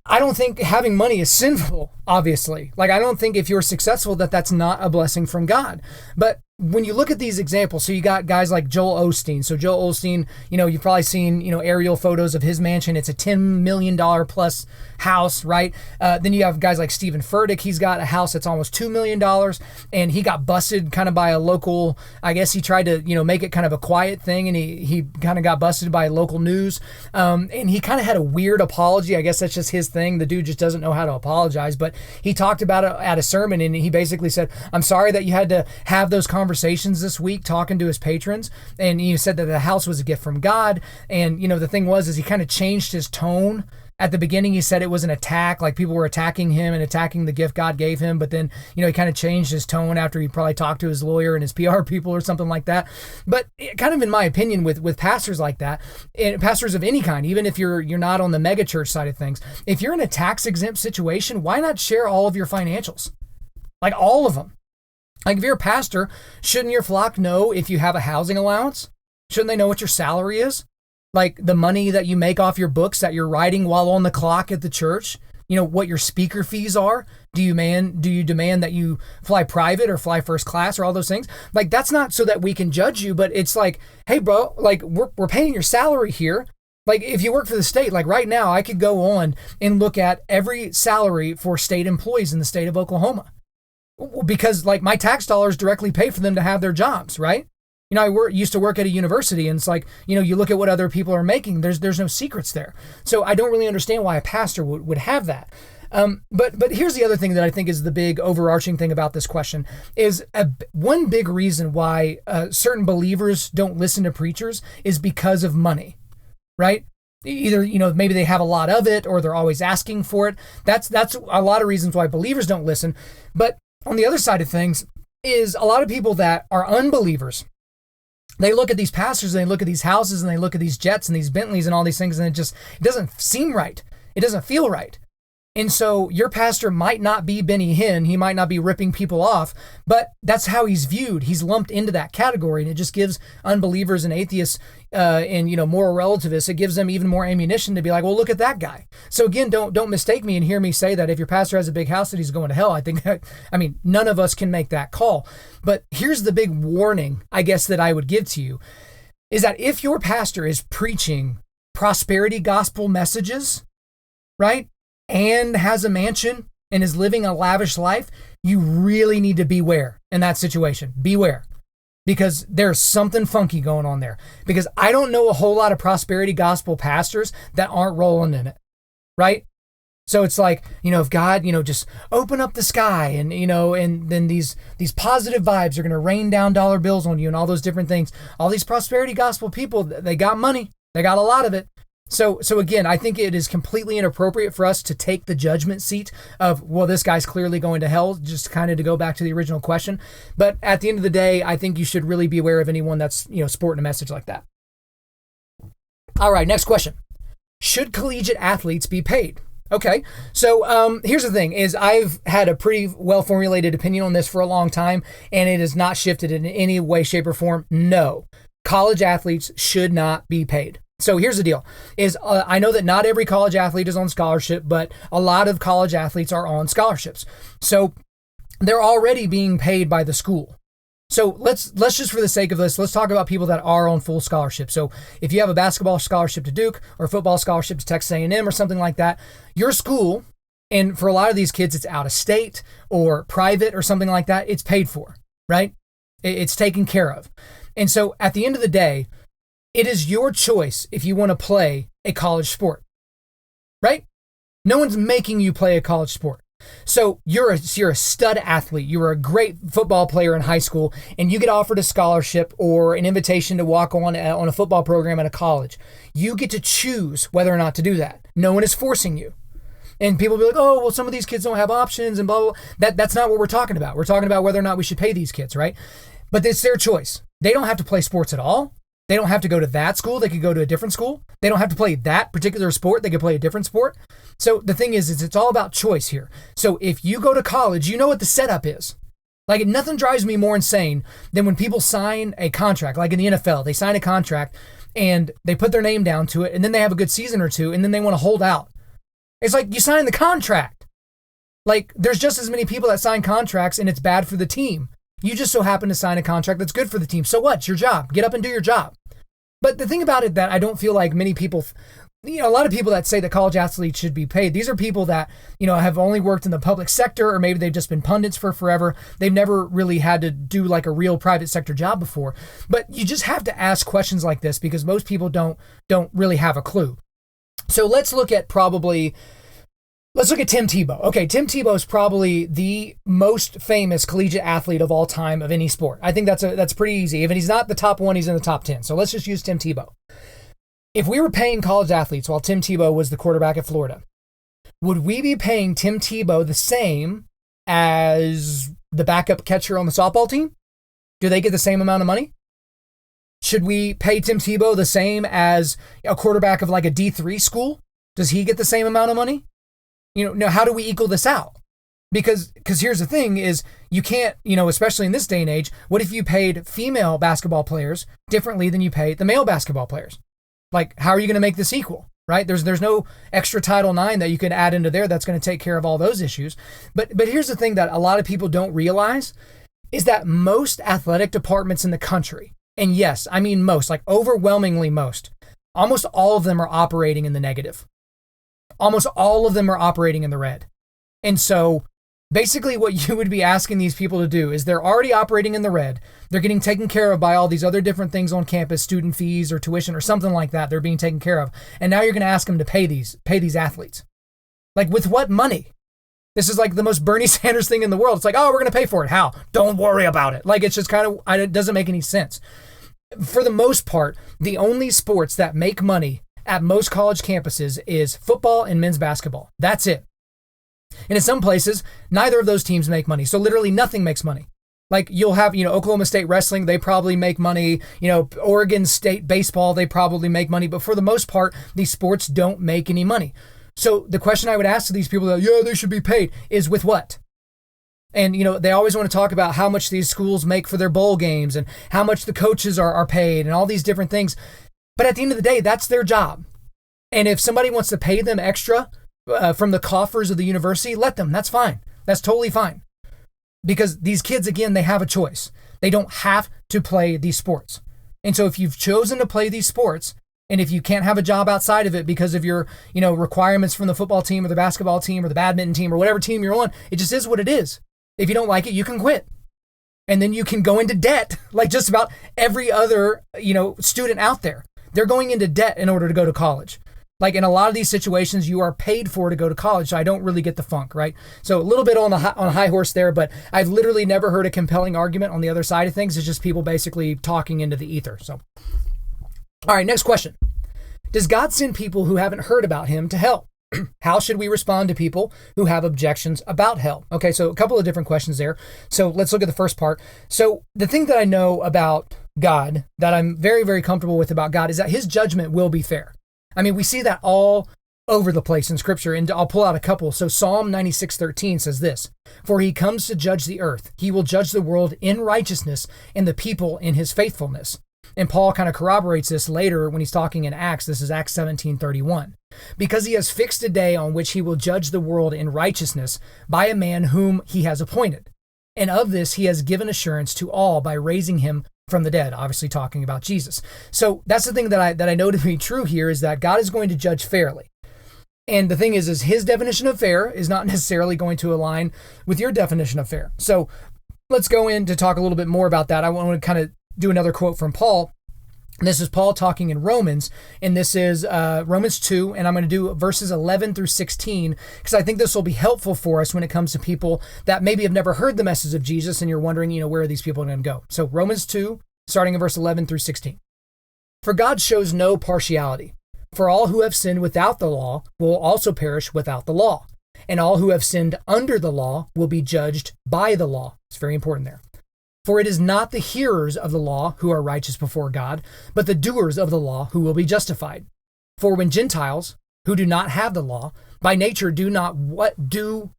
I don't think having money is sinful, obviously. Like, I don't think if you're successful that's not a blessing from God. But when you look at these examples, so you got guys like Joel Osteen. So Joel Osteen, you've probably seen, aerial photos of his mansion. It's a $10 million plus house, right? Then you have guys like Stephen Furtick. He's got a house that's almost $2 million, and he got busted kind of by a local, I guess he tried to, make it kind of a quiet thing, and he kind of got busted by local news. And he kind of had a weird apology. I guess that's just his thing. The dude just doesn't know how to apologize, but he talked about it at a sermon, and he basically said, "I'm sorry that you had to have those conversations this week talking to his patrons." And he said that the house was a gift from God. And, the thing is he kind of changed his tone. At the beginning, he said it was an attack, like people were attacking him and attacking the gift God gave him. But then, he kind of changed his tone after he probably talked to his lawyer and his PR people or something like that. But kind of in my opinion, with pastors like that, and pastors of any kind, even if you're not on the mega church side of things, if you're in a tax exempt situation, why not share all of your financials? Like all of them. Like if you're a pastor, shouldn't your flock know if you have a housing allowance? Shouldn't they know what your salary is? Like the money that you make off your books that you're writing while on the clock at the church? What your speaker fees are? Do you demand that you fly private or fly first class or all those things? Like that's not so that we can judge you, but it's like, hey bro, like we're paying your salary here. Like if you work for the state, like right now I could go on and look at every salary for state employees in the state of Oklahoma. Because like my tax dollars directly pay for them to have their jobs, right? I used to work at a university, and it's like, you look at what other people are making, there's no secrets there. So I don't really understand why a pastor would have that. But here's the other thing that I think is the big overarching thing about this question is one big reason why certain believers don't listen to preachers is because of money, right? Either, maybe they have a lot of it or they're always asking for it. That's a lot of reasons why believers don't listen. But on the other side of things is a lot of people that are unbelievers. They look at these pastors and they look at these houses and they look at these jets and these Bentleys and all these things, and it doesn't seem right. It doesn't feel right. And so your pastor might not be Benny Hinn. He might not be ripping people off, but that's how he's viewed. He's lumped into that category, and it just gives unbelievers and atheists and moral relativists, it gives them even more ammunition to be like, well, look at that guy. So again, don't mistake me and hear me say that if your pastor has a big house that he's going to hell. I mean, none of us can make that call. But here's the big warning, I guess, that I would give to you, is that if your pastor is preaching prosperity gospel messages, right, and has a mansion and is living a lavish life, you really need to beware in that situation. Beware. Because there's something funky going on there. Because I don't know a whole lot of prosperity gospel pastors that aren't rolling in it, right? So it's like, if God, just open up the sky and, and then these positive vibes are going to rain down dollar bills on you and all those different things. All these prosperity gospel people, they got money. They got a lot of it. So again, I think it is completely inappropriate for us to take the judgment seat of, well, this guy's clearly going to hell, just kind of to go back to the original question. But at the end of the day, I think you should really be aware of anyone that's, sporting a message like that. All right, next question. Should collegiate athletes be paid? Okay, so here's the thing, is I've had a pretty well-formulated opinion on this for a long time, and it has not shifted in any way, shape, or form. No, college athletes should not be paid. So here's the deal, is I know that not every college athlete is on scholarship, but a lot of college athletes are on scholarships. So they're already being paid by the school. So let's just for the sake of this, let's talk about people that are on full scholarship. So if you have a basketball scholarship to Duke or a football scholarship to Texas A&M or something like that, your school, and for a lot of these kids, it's out of state or private or something like that, it's paid for, right? It's taken care of. And so at the end of the day, it is your choice if you want to play a college sport, right? No one's making you play a college sport. So you're a stud athlete. You were a great football player in high school, and you get offered a scholarship or an invitation to walk on a football program at a college. You get to choose whether or not to do that. No one is forcing you. And people be like, oh, well, some of these kids don't have options and blah, blah, blah. That's not what we're talking about. We're talking about whether or not we should pay these kids, right? But it's their choice. They don't have to play sports at all. They don't have to go to that school. They could go to a different school. They don't have to play that particular sport. They could play a different sport. So the thing is it's all about choice here. So if you go to college, you know what the setup is. Like, nothing drives me more insane than when people sign a contract, like in the NFL, they sign a contract and they put their name down to it, and then they have a good season or two, and then they want to hold out. It's like, you signed the contract. Like, there's just as many people that sign contracts, and it's bad for the team. You just so happen to sign a contract that's good for the team. So what? It's your job. Get up and do your job. But the thing about it that I don't feel like many people, a lot of people that say that college athletes should be paid, these are people that, have only worked in the public sector, or maybe they've just been pundits for forever. They've never really had to do like a real private sector job before. But you just have to ask questions like this because most people don't really have a clue. So let's look at Tim Tebow. Okay, Tim Tebow is probably the most famous collegiate athlete of all time of any sport. I think that's pretty easy. If he's not the top one, he's in the top 10. So let's just use Tim Tebow. If we were paying college athletes while Tim Tebow was the quarterback at Florida, would we be paying Tim Tebow the same as the backup catcher on the softball team? Do they get the same amount of money? Should we pay Tim Tebow the same as a quarterback of like a D3 school? Does he get the same amount of money? Now how do we equal this out? Because here's the thing is you can't, especially in this day and age, what if you paid female basketball players differently than you pay the male basketball players? Like, how are you going to make this equal, right? There's no extra Title IX that you can add into there that's going to take care of all those issues. But here's the thing that a lot of people don't realize is that most athletic departments in the country, and yes, I mean most, like overwhelmingly most, almost all of them are operating in the negative. Almost all of them are operating in the red. And so basically what you would be asking these people to do is they're already operating in the red. They're getting taken care of by all these other different things on campus, student fees or tuition or something like that. They're being taken care of. And now you're going to ask them to pay these athletes. Like, with what money? This is like the most Bernie Sanders thing in the world. It's like, oh, we're going to pay for it. How? Don't worry about it. Like, it's just it doesn't make any sense. For the most part, the only sports that make money at most college campuses is football and men's basketball. That's it. And in some places, neither of those teams make money. So literally nothing makes money. Like, you'll have, Oklahoma State wrestling, they probably make money. Oregon State baseball, they probably make money. But for the most part, these sports don't make any money. So the question I would ask to these people that, they should be paid, is with what? And, they always want to talk about how much these schools make for their bowl games and how much the coaches are paid and all these different things. But at the end of the day, that's their job. And if somebody wants to pay them extra from the coffers of the university, let them. That's fine. That's totally fine. Because these kids, again, they have a choice. They don't have to play these sports. And so if you've chosen to play these sports, and if you can't have a job outside of it because of your, requirements from the football team or the basketball team or the badminton team or whatever team you're on, it just is what it is. If you don't like it, you can quit. And then you can go into debt like just about every other, student out there. They're going into debt in order to go to college. Like, in a lot of these situations, you are paid for to go to college. So I don't really get the funk, right? So a little bit on a high horse there, but I've literally never heard a compelling argument on the other side of things. It's just people basically talking into the ether. So, all right, next question. Does God send people who haven't heard about him to hell? How should we respond to people who have objections about hell? Okay, so a couple of different questions there. So let's look at the first part. So the thing that I know about God, that I'm very, very comfortable with about God, is that his judgment will be fair. I mean, we see that all over the place in Scripture, and I'll pull out a couple. So Psalm 96:13 says this, "For he comes to judge the earth. He will judge the world in righteousness and the people in his faithfulness." And Paul kind of corroborates this later when he's talking in Acts. This is Acts 17:31. "Because he has fixed a day on which he will judge the world in righteousness by a man whom he has appointed." And of this, he has given assurance to all by raising him from the dead, obviously talking about Jesus. So that's the thing that I know to be true here, is that God is going to judge fairly. And the thing is his definition of fair is not necessarily going to align with your definition of fair. So let's go in to talk a little bit more about that. I want to kind of do another quote from Paul. This is Paul talking in Romans, and this is Romans 2, and I'm going to do verses 11 through 16, because I think this will be helpful for us when it comes to people that maybe have never heard the message of Jesus, and you're wondering, where are these people going to go? So Romans 2, starting in verse 11 through 16. For God shows no partiality. For all who have sinned without the law will also perish without the law, and all who have sinned under the law will be judged by the law. It's very important there. For it is not the hearers of the law who are righteous before God, but the doers of the law who will be justified. For when Gentiles, who do not have the law, by nature do what the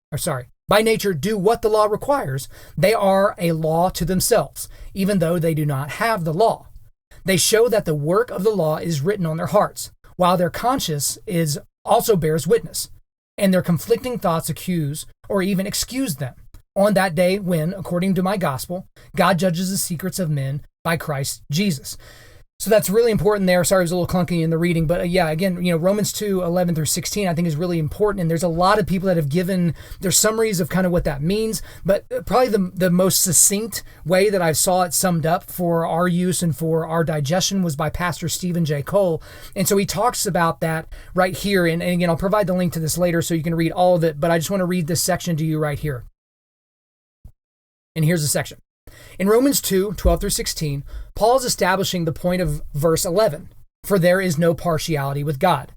law requires, they are a law to themselves, even though they do not have the law. They show that the work of the law is written on their hearts, while their conscience also bears witness, and their conflicting thoughts accuse or even excuse them. On that day when, according to my gospel, God judges the secrets of men by Christ Jesus. So that's really important there. Sorry, it was a little clunky in the reading, but again, Romans 2, 11 through 16, I think is really important. And there's a lot of people that have given their summaries of kind of what that means, but probably the most succinct way that I saw it summed up for our use and for our digestion was by Pastor Stephen J. Cole. And so he talks about that right here. And again, I'll provide the link to this later so you can read all of it, but I just want to read this section to you right here. And here's the section. In Romans 2, 12 through 16, Paul is establishing the point of verse 11. For there is no partiality with God.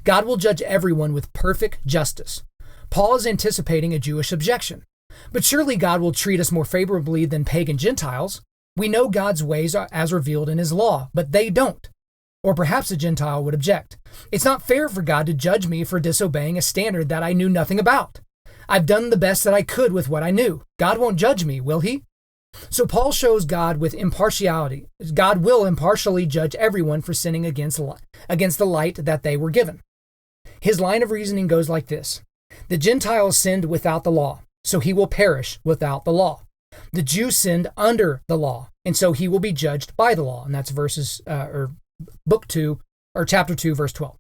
God will judge everyone with perfect justice. Paul is anticipating a Jewish objection. But surely God will treat us more favorably than pagan Gentiles. We know God's ways are as revealed in his law, but they don't. Or perhaps a Gentile would object. It's not fair for God to judge me for disobeying a standard that I knew nothing about. I've done the best that I could with what I knew. God won't judge me, will he? So Paul shows God with impartiality. God will impartially judge everyone for sinning against the light that they were given. His line of reasoning goes like this. The Gentiles sinned without the law, so he will perish without the law. The Jew sinned under the law, and so he will be judged by the law. And that's chapter 2, verse 12.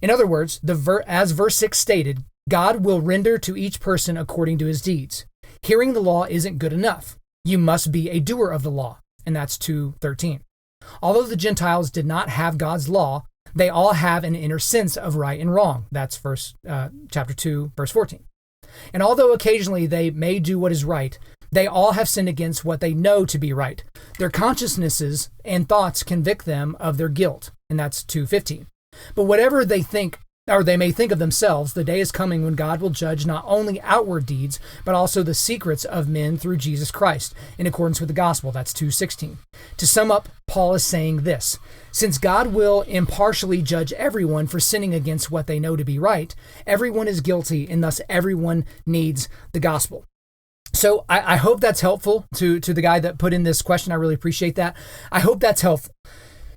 In other words, as verse 6 stated, God will render to each person according to his deeds. Hearing the law isn't good enough. You must be a doer of the law, and that's 2:13. Although the Gentiles did not have God's law, they all have an inner sense of right and wrong. That's chapter 2, verse 14. And although occasionally they may do what is right, they all have sinned against what they know to be right. Their consciousnesses and thoughts convict them of their guilt, and that's 2:15. But whatever they think, or they may think of themselves, the day is coming when God will judge not only outward deeds, but also the secrets of men through Jesus Christ, in accordance with the gospel. That's 2:16. To sum up, Paul is saying this. Since God will impartially judge everyone for sinning against what they know to be right, everyone is guilty, and thus everyone needs the gospel. So I hope that's helpful to the guy that put in this question. I really appreciate that. I hope that's helpful.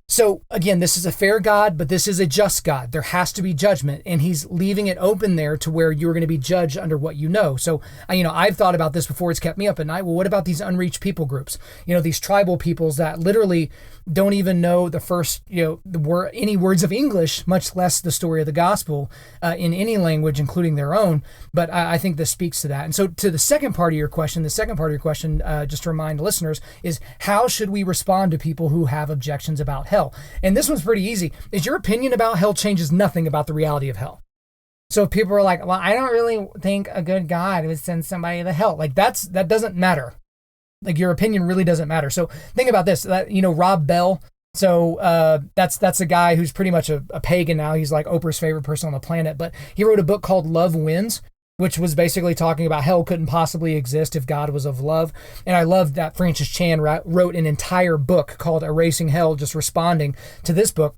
So again, this is a fair God, but this is a just God. There has to be judgment, and he's leaving it open there to where you're going to be judged under what you know. So, I've thought about this before. It's kept me up at night. Well, what about these unreached people groups? These tribal peoples that literally don't even know the first, any words of English, much less the story of the gospel in any language, including their own. But I think this speaks to that. And so to the second part of your question, just to remind listeners, is how should we respond to people who have objections about hell? And this one's pretty easy. Is your opinion about hell changes nothing about the reality of hell. So if people are like, well, I don't really think a good God would send somebody to hell. Like that doesn't matter. Like your opinion really doesn't matter. So think about this, Rob Bell. So that's a guy who's pretty much a pagan now. He's like Oprah's favorite person on the planet, but he wrote a book called Love Wins, which was basically talking about hell couldn't possibly exist if God was of love. And I love that Francis Chan wrote an entire book called Erasing Hell, just responding to this book.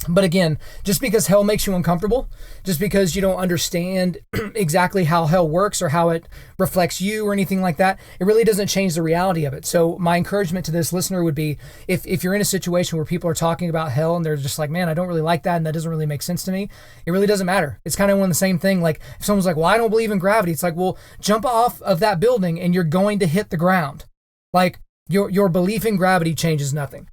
But again, just because hell makes you uncomfortable, just because you don't understand exactly how hell works or how it reflects you or anything like that, it really doesn't change the reality of it. So my encouragement to this listener would be, if you're in a situation where people are talking about hell and they're just like, man, I don't really like that and that doesn't really make sense to me, it really doesn't matter. It's kind of one of the same thing. Like if someone's like, well, I don't believe in gravity. It's like, well, jump off of that building and you're going to hit the ground. Like your belief in gravity changes nothing.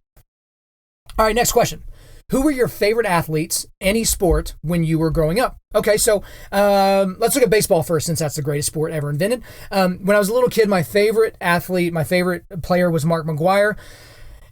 All right, next question. Who were your favorite athletes, any sport, when you were growing up? Okay, so let's look at baseball first, since that's the greatest sport ever invented. When I was a little kid, my favorite athlete, my favorite player was Mark McGwire.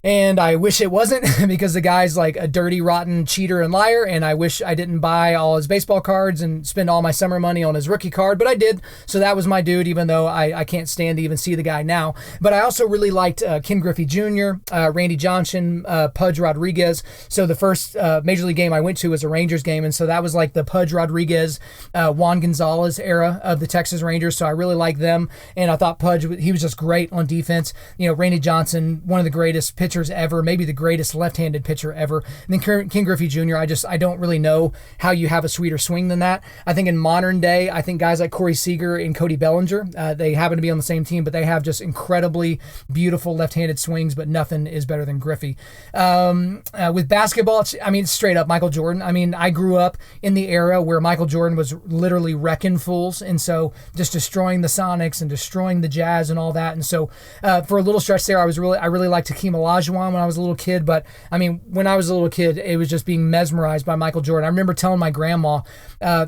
And I wish it wasn't because the guy's like a dirty, rotten cheater and liar. And I wish I didn't buy all his baseball cards and spend all my summer money on his rookie card, but I did. So that was my dude, even though I can't stand to even see the guy now. But I also really liked Ken Griffey Jr., Randy Johnson, Pudge Rodriguez. So the first Major League game I went to was a Rangers game. And so that was like the Pudge Rodriguez, Juan Gonzalez era of the Texas Rangers. So I really liked them. And I thought Pudge, he was just great on defense. You know, Randy Johnson, one of the greatest pitchers ever, maybe the greatest left-handed pitcher ever. And then Ken Griffey Jr., I don't really know how you have a sweeter swing than that. I think in modern day, I think guys like Corey Seager and Cody Bellinger, they happen to be on the same team, but they have just incredibly beautiful left-handed swings, but nothing is better than Griffey. With basketball, it's straight up Michael Jordan. I mean, I grew up in the era where Michael Jordan was literally wrecking fools, and so just destroying the Sonics and destroying the Jazz and all that. And so for a little stretch there, I really liked Hakeem Olajuwon when I was a little kid, but I mean, when I was a little kid, it was just being mesmerized by Michael Jordan. I remember telling my grandma,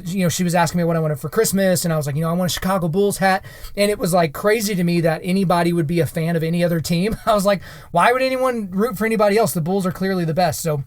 she was asking me what I wanted for Christmas, and I was like, I want a Chicago Bulls hat, and it was like crazy to me that anybody would be a fan of any other team. I was like, why would anyone root for anybody else? The Bulls are clearly the best. So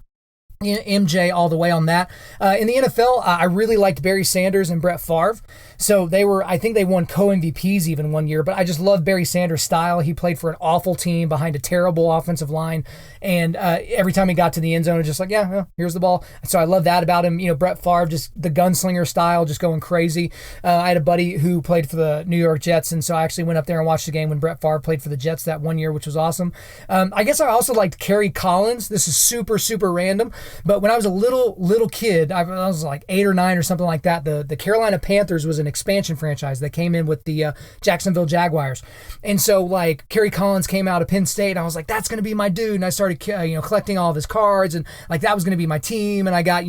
MJ all the way on that. In the NFL, I really liked Barry Sanders and Brett Favre. So I think they won co-MVPs even one year, but I just love Barry Sanders' style. He played for an awful team behind a terrible offensive line. And every time he got to the end zone, it was just like, here's the ball. So I love that about him. Brett Favre, just the gunslinger style, just going crazy. I had a buddy who played for the New York Jets, and so I actually went up there and watched the game when Brett Favre played for the Jets that one year, which was awesome. I guess I also liked Kerry Collins. This is super, super random. But when I was a little kid, I was like 8 or 9 or something like that, the Carolina Panthers was an expansion franchise that came in with the Jacksonville Jaguars. And so like Kerry Collins came out of Penn State, and I was like, that's going to be my dude. And I started collecting all of his cards, and like that was going to be my team. And I got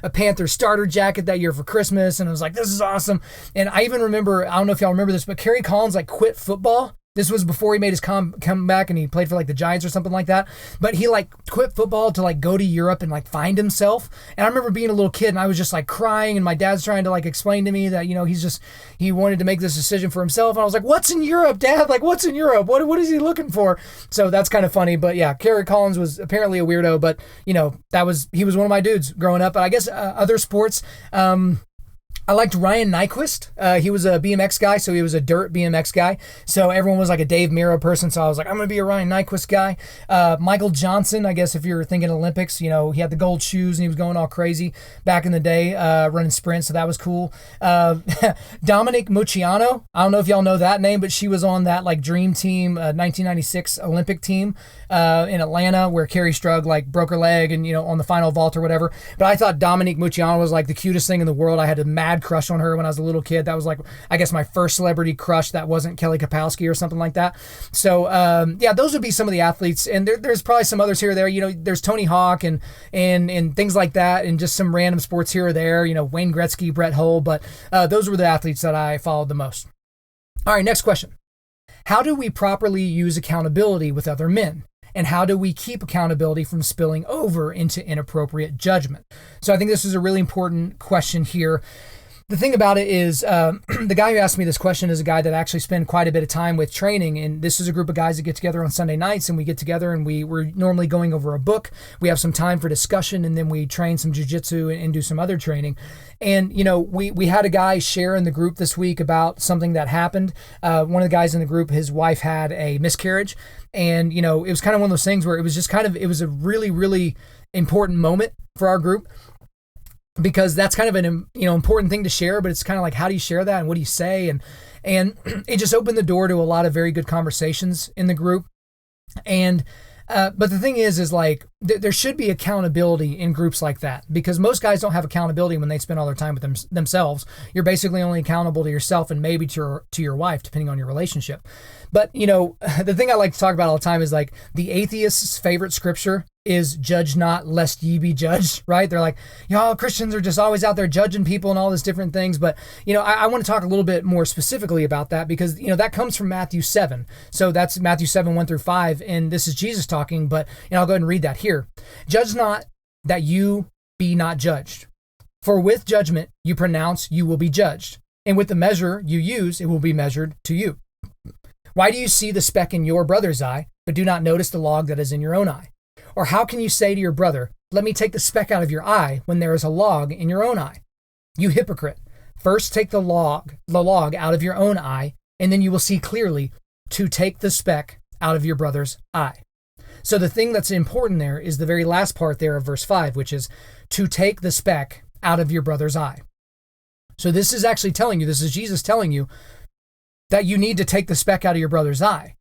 a Panthers starter jacket that year for Christmas, and I was like, this is awesome. And I even remember, I don't know if y'all remember this, but Kerry Collins like quit football. This was before he made his comeback and he played for like the Giants or something like that. But he like quit football to like go to Europe and like find himself. And I remember being a little kid and I was just like crying, and my dad's trying to like explain to me that, he wanted to make this decision for himself. And I was like, what's in Europe, Dad? Like, what's in Europe? What is he looking for? So that's kind of funny. But yeah, Kerry Collins was apparently a weirdo, but he was one of my dudes growing up. But I guess other sports, I liked Ryan Nyquist. He was a BMX guy, so he was a dirt BMX guy. So everyone was like a Dave Miro person, so I was like, I'm going to be a Ryan Nyquist guy. Michael Johnson, I guess if you're thinking Olympics, he had the gold shoes and he was going all crazy back in the day, running sprints, so that was cool. Dominic Mucciano, I don't know if y'all know that name, but she was on that like dream team, 1996 Olympic team in Atlanta where Carrie Strug like broke her leg and, on the final vault or whatever. But I thought Dominique Mucciano was like the cutest thing in the world. I had a mad crush on her when I was a little kid. That was like, I guess, my first celebrity crush that wasn't Kelly Kapowski or something like that. So those would be some of the athletes, and there's probably some others here or there. There's Tony Hawk and things like that, and just some random sports here or there. Wayne Gretzky, Brett Hull, but those were the athletes that I followed the most. All right, next question. How do we properly use accountability with other men? And how do we keep accountability from spilling over into inappropriate judgment? So I think this is a really important question here. The thing about it is the guy who asked me this question is a guy that I actually spend quite a bit of time with training. And this is a group of guys that get together on Sunday nights, and we get together and we're normally going over a book. We have some time for discussion, and then we train some jiu-jitsu and do some other training. And, we had a guy share in the group this week about something that happened. One of the guys in the group, his wife had a miscarriage. And, it was kind of one of those things where it was just it was a really, really important moment for our group, because that's kind of an important thing to share, but it's kind of like, how do you share that and what do you say? And it just opened the door to a lot of very good conversations in the group. And But the thing is like, there should be accountability in groups like that, because most guys don't have accountability when they spend all their time with themselves. You're basically only accountable to yourself and maybe to your wife, depending on your relationship. But, the thing I like to talk about all the time is like the atheist's favorite scripture is judge not lest ye be judged, right? They're like, Christians are just always out there judging people and all these different things. But, I want to talk a little bit more specifically about that, because, that comes from Matthew 7. So that's Matthew 7, 1-5. And this is Jesus talking, but I'll go ahead and read that here. Judge not that you be not judged. For with judgment you pronounce, you will be judged. And with the measure you use, it will be measured to you. Why do you see the speck in your brother's eye, but do not notice the log that is in your own eye? Or how can you say to your brother, let me take the speck out of your eye, when there is a log in your own eye? You hypocrite, first take the log out of your own eye, and then you will see clearly to take the speck out of your brother's eye. So the thing that's important there is the very last part there of verse 5, which is to take the speck out of your brother's eye. So this is actually telling you, this is Jesus telling you that you need to take the speck out of your brother's eye.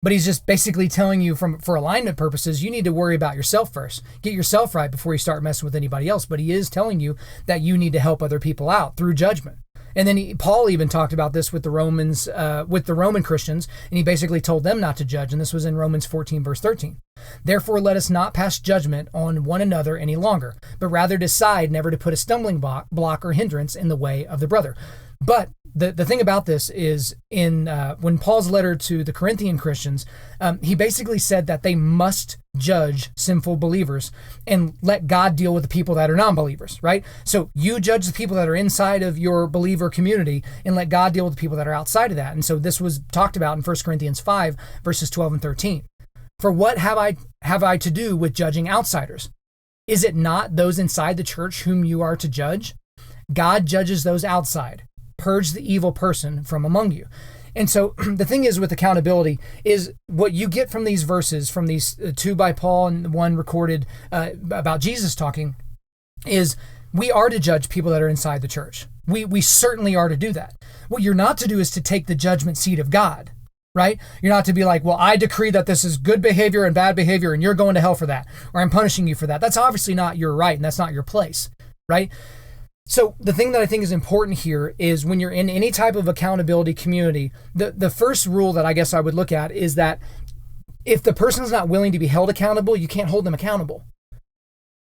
But he's just basically telling you for alignment purposes, you need to worry about yourself first. Get yourself right before you start messing with anybody else. But he is telling you that you need to help other people out through judgment. And then Paul even talked about this with the Romans, with the Roman Christians, and he basically told them not to judge. And this was in Romans 14, verse 13. Therefore, let us not pass judgment on one another any longer, but rather decide never to put a stumbling block or hindrance in the way of the brother. But the thing about this is when Paul's letter to the Corinthian Christians, he basically said that they must judge sinful believers and let God deal with the people that are non-believers, right? So you judge the people that are inside of your believer community and let God deal with the people that are outside of that. And so this was talked about in 1 Corinthians 5, verses 12 and 13. For what have I to do with judging outsiders? Is it not those inside the church whom you are to judge? God judges those outside. Purge the evil person from among you. And so the thing is with accountability is what you get from these verses, from these two by Paul and one recorded about Jesus talking, is we are to judge people that are inside the church. We certainly are to do that. What you're not to do is to take the judgment seat of God, right? You're not to be like, well, I decree that this is good behavior and bad behavior and you're going to hell for that, or I'm punishing you for that. That's obviously not your right and that's not your place, right? So the thing that I think is important here is when you're in any type of accountability community, the first rule that I guess I would look at is that if the person's not willing to be held accountable, you can't hold them accountable.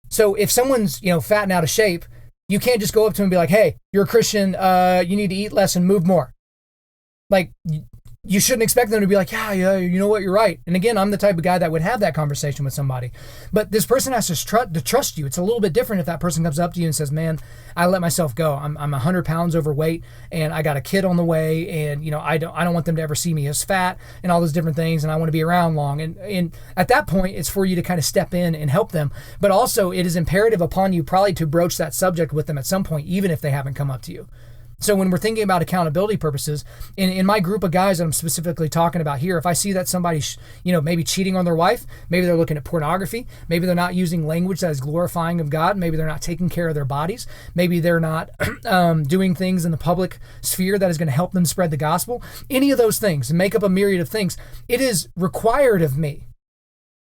So if someone's, fat and out of shape, you can't just go up to them and be like, hey, you're a Christian, you need to eat less and move more. Like, you shouldn't expect them to be like, yeah, you know what, you're right. And again, I'm the type of guy that would have that conversation with somebody. But this person has to trust you. It's a little bit different if that person comes up to you and says, man, I let myself go. I'm 100 pounds overweight and I got a kid on the way. And, I don't want them to ever see me as fat and all those different things. And I want to be around long. And at that point, it's for you to kind of step in and help them. But also it is imperative upon you probably to broach that subject with them at some point, even if they haven't come up to you. So when we're thinking about accountability purposes, in my group of guys that I'm specifically talking about here, if I see that somebody's, maybe cheating on their wife, maybe they're looking at pornography, maybe they're not using language that is glorifying of God, maybe they're not taking care of their bodies, maybe they're not doing things in the public sphere that is going to help them spread the gospel, any of those things, and make up a myriad of things, it is required of me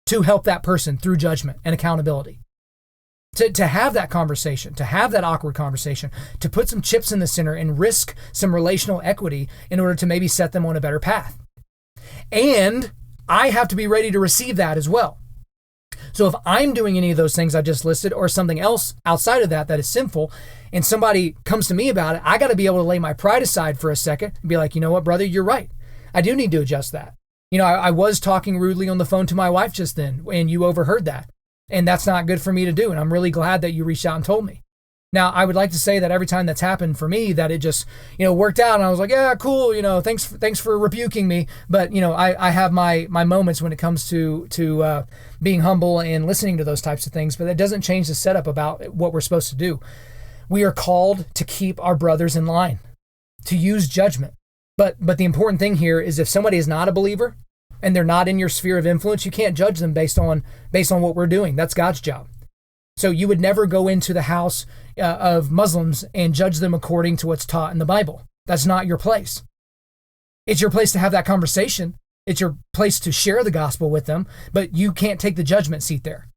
to help that person through judgment and accountability. To have that conversation, to have that awkward conversation, to put some chips in the center and risk some relational equity in order to maybe set them on a better path. And I have to be ready to receive that as well. So if I'm doing any of those things I just listed or something else outside of that is sinful, and somebody comes to me about it, I got to be able to lay my pride aside for a second and be like, you know what, brother, you're right. I do need to adjust that. I was talking rudely on the phone to my wife just then, and you overheard that. And that's not good for me to do. And I'm really glad that you reached out and told me. Now, I would like to say that every time that's happened for me, that it just, worked out. And I was like, yeah, cool. Thanks for rebuking me. But, I have my moments when it comes to being humble and listening to those types of things. But that doesn't change the setup about what we're supposed to do. We are called to keep our brothers in line, to use judgment. But the important thing here is if somebody is not a believer, and they're not in your sphere of influence, you can't judge them based on what we're doing. That's God's job. So you would never go into the house of Muslims and judge them according to what's taught in the Bible. That's not your place. It's your place to have that conversation, It's your place to share the gospel with them, but you can't take the judgment seat there.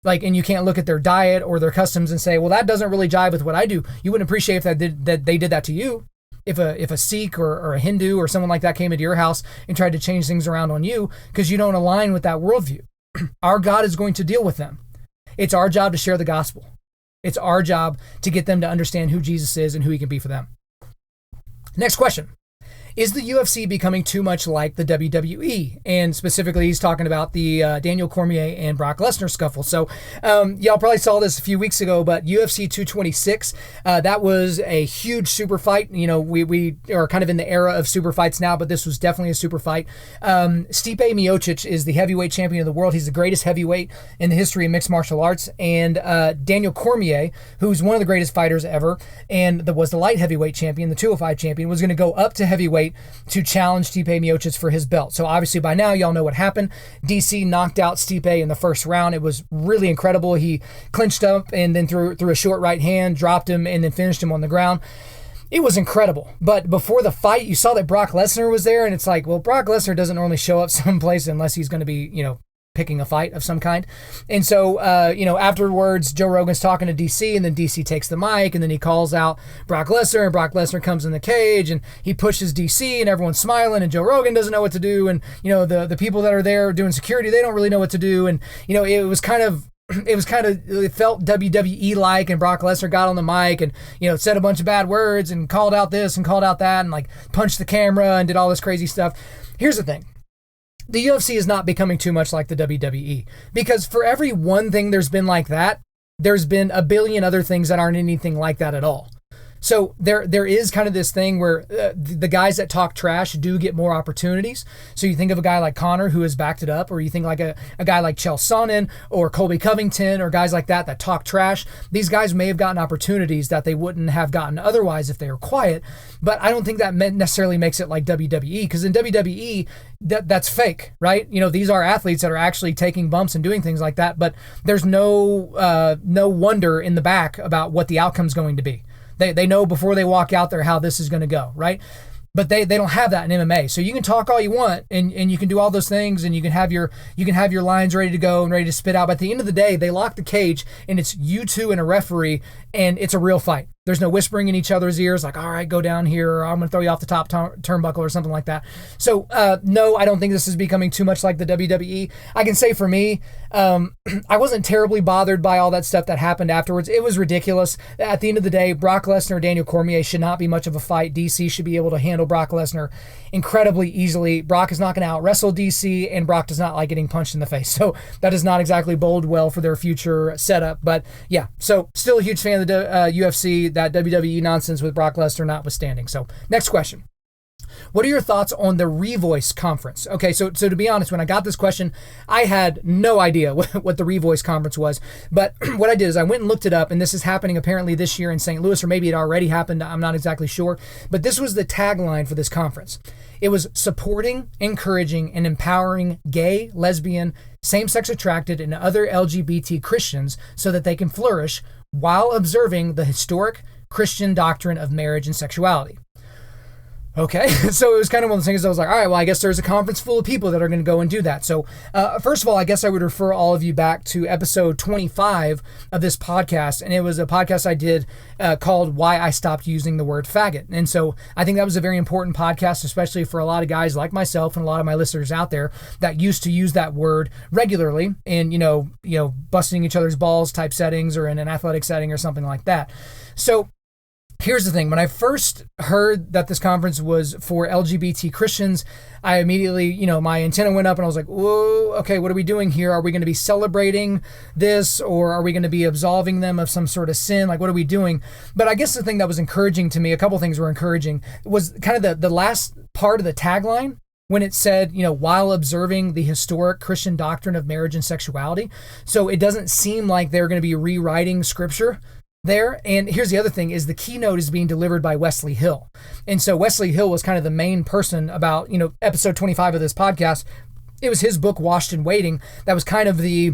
And you can't look at their diet or their customs and say, well, that doesn't really jive with what I do. You wouldn't appreciate if that they did that to you. If a Sikh or a Hindu or someone like that came into your house and tried to change things around on you because you don't align with that worldview. Our God is going to deal with them. It's our job to share the gospel. It's our job to get them to understand who Jesus is and who he can be for them. Next question. Is the UFC becoming too much like the WWE? And specifically, he's talking about the Daniel Cormier and Brock Lesnar scuffle. So y'all probably saw this a few weeks ago, but UFC 226, that was a huge super fight. You know, we are kind of in the era of super fights now, but this was definitely a super fight. Stipe Miocic is the heavyweight champion of the world. He's the greatest heavyweight in the history of mixed martial arts. And Daniel Cormier, who's one of the greatest fighters ever, and was the light heavyweight champion, the 205 champion, was going to go up to heavyweight to challenge Stipe Miocic for his belt. So obviously by now y'all know what happened. DC knocked out Stipe in the first round. It was really incredible. He clinched up and then threw a short right hand, dropped him, and then finished him on the ground. It was incredible. But before the fight, you saw that Brock Lesnar was there, and it's like, well, Brock Lesnar doesn't normally show up someplace unless he's going to be, picking a fight of some kind. And so, afterwards, Joe Rogan's talking to DC, and then DC takes the mic, and then he calls out Brock Lesnar, and Brock Lesnar comes in the cage, and he pushes DC, and everyone's smiling, and Joe Rogan doesn't know what to do, and, the people that are there doing security, they don't really know what to do, and, it felt WWE-like, and Brock Lesnar got on the mic and, said a bunch of bad words and called out this and called out that and, punched the camera and did all this crazy stuff. Here's the thing. The UFC is not becoming too much like the WWE, because for every one thing there's been like that, there's been a billion other things that aren't anything like that at all. So there is kind of this thing where the guys that talk trash do get more opportunities. So you think of a guy like Conor who has backed it up, or you think like a guy like Chael Sonnen or Colby Covington or guys like that talk trash. These guys may have gotten opportunities that they wouldn't have gotten otherwise if they were quiet. But I don't think that necessarily makes it like WWE, because in WWE, that's fake, right? These are athletes that are actually taking bumps and doing things like that, but there's no wonder in the back about what the outcome's going to be. They know before they walk out there how this is going to go, right? But they don't have that in MMA. So you can talk all you want and you can do all those things, and you can have your lines ready to go and ready to spit out. But at the end of the day, they lock the cage, and it's you two and a referee, and it's a real fight. There's no whispering in each other's ears like, all right, go down here, or I'm going to throw you off the top turnbuckle or something like that. So, no, I don't think this is becoming too much like the WWE. I can say for me, I wasn't terribly bothered by all that stuff that happened afterwards. It was ridiculous. At the end of the day, Brock Lesnar, Daniel Cormier should not be much of a fight. DC should be able to handle Brock Lesnar incredibly easily. Brock is not going to out-wrestle DC, and Brock does not like getting punched in the face. So that does not exactly bode well for their future setup. But yeah, so still a huge fan of the UFC, that WWE nonsense with Brock Lesnar notwithstanding. So next question. What are your thoughts on the Revoice conference? Okay, so to be honest, when I got this question, I had no idea what the Revoice conference was. But what I did is I went and looked it up, and this is happening apparently this year in St. Louis, or maybe it already happened. I'm not exactly sure. But this was the tagline for this conference. It was supporting, encouraging, and empowering gay, lesbian, same-sex attracted, and other LGBT Christians so that they can flourish while observing the historic Christian doctrine of marriage and sexuality. Okay, so it was kind of one of those things I was like, all right, well, I guess there's a conference full of people that are going to go and do that. So first of all, I guess I would refer all of you back to episode 25 of this podcast. And it was a podcast I did called Why I Stopped Using the Word Faggot. And so I think that was a very important podcast, especially for a lot of guys like myself and a lot of my listeners out there that used to use that word regularly in, busting each other's balls type settings, or in an athletic setting or something like that. So here's the thing. When I first heard that this conference was for LGBT Christians, I immediately, my antenna went up and I was like, whoa, okay, what are we doing here? Are we going to be celebrating this, or are we going to be absolving them of some sort of sin? Like, what are we doing? But I guess the thing that was encouraging to me, a couple things were encouraging, was kind of the last part of the tagline, when it said, while observing the historic Christian doctrine of marriage and sexuality. So it doesn't seem like they're going to be rewriting scripture there. And here's the other thing, is the keynote is being delivered by Wesley Hill. And so Wesley Hill was kind of the main person about, episode 25 of this podcast. It was his book, Washed and Waiting, that was kind of the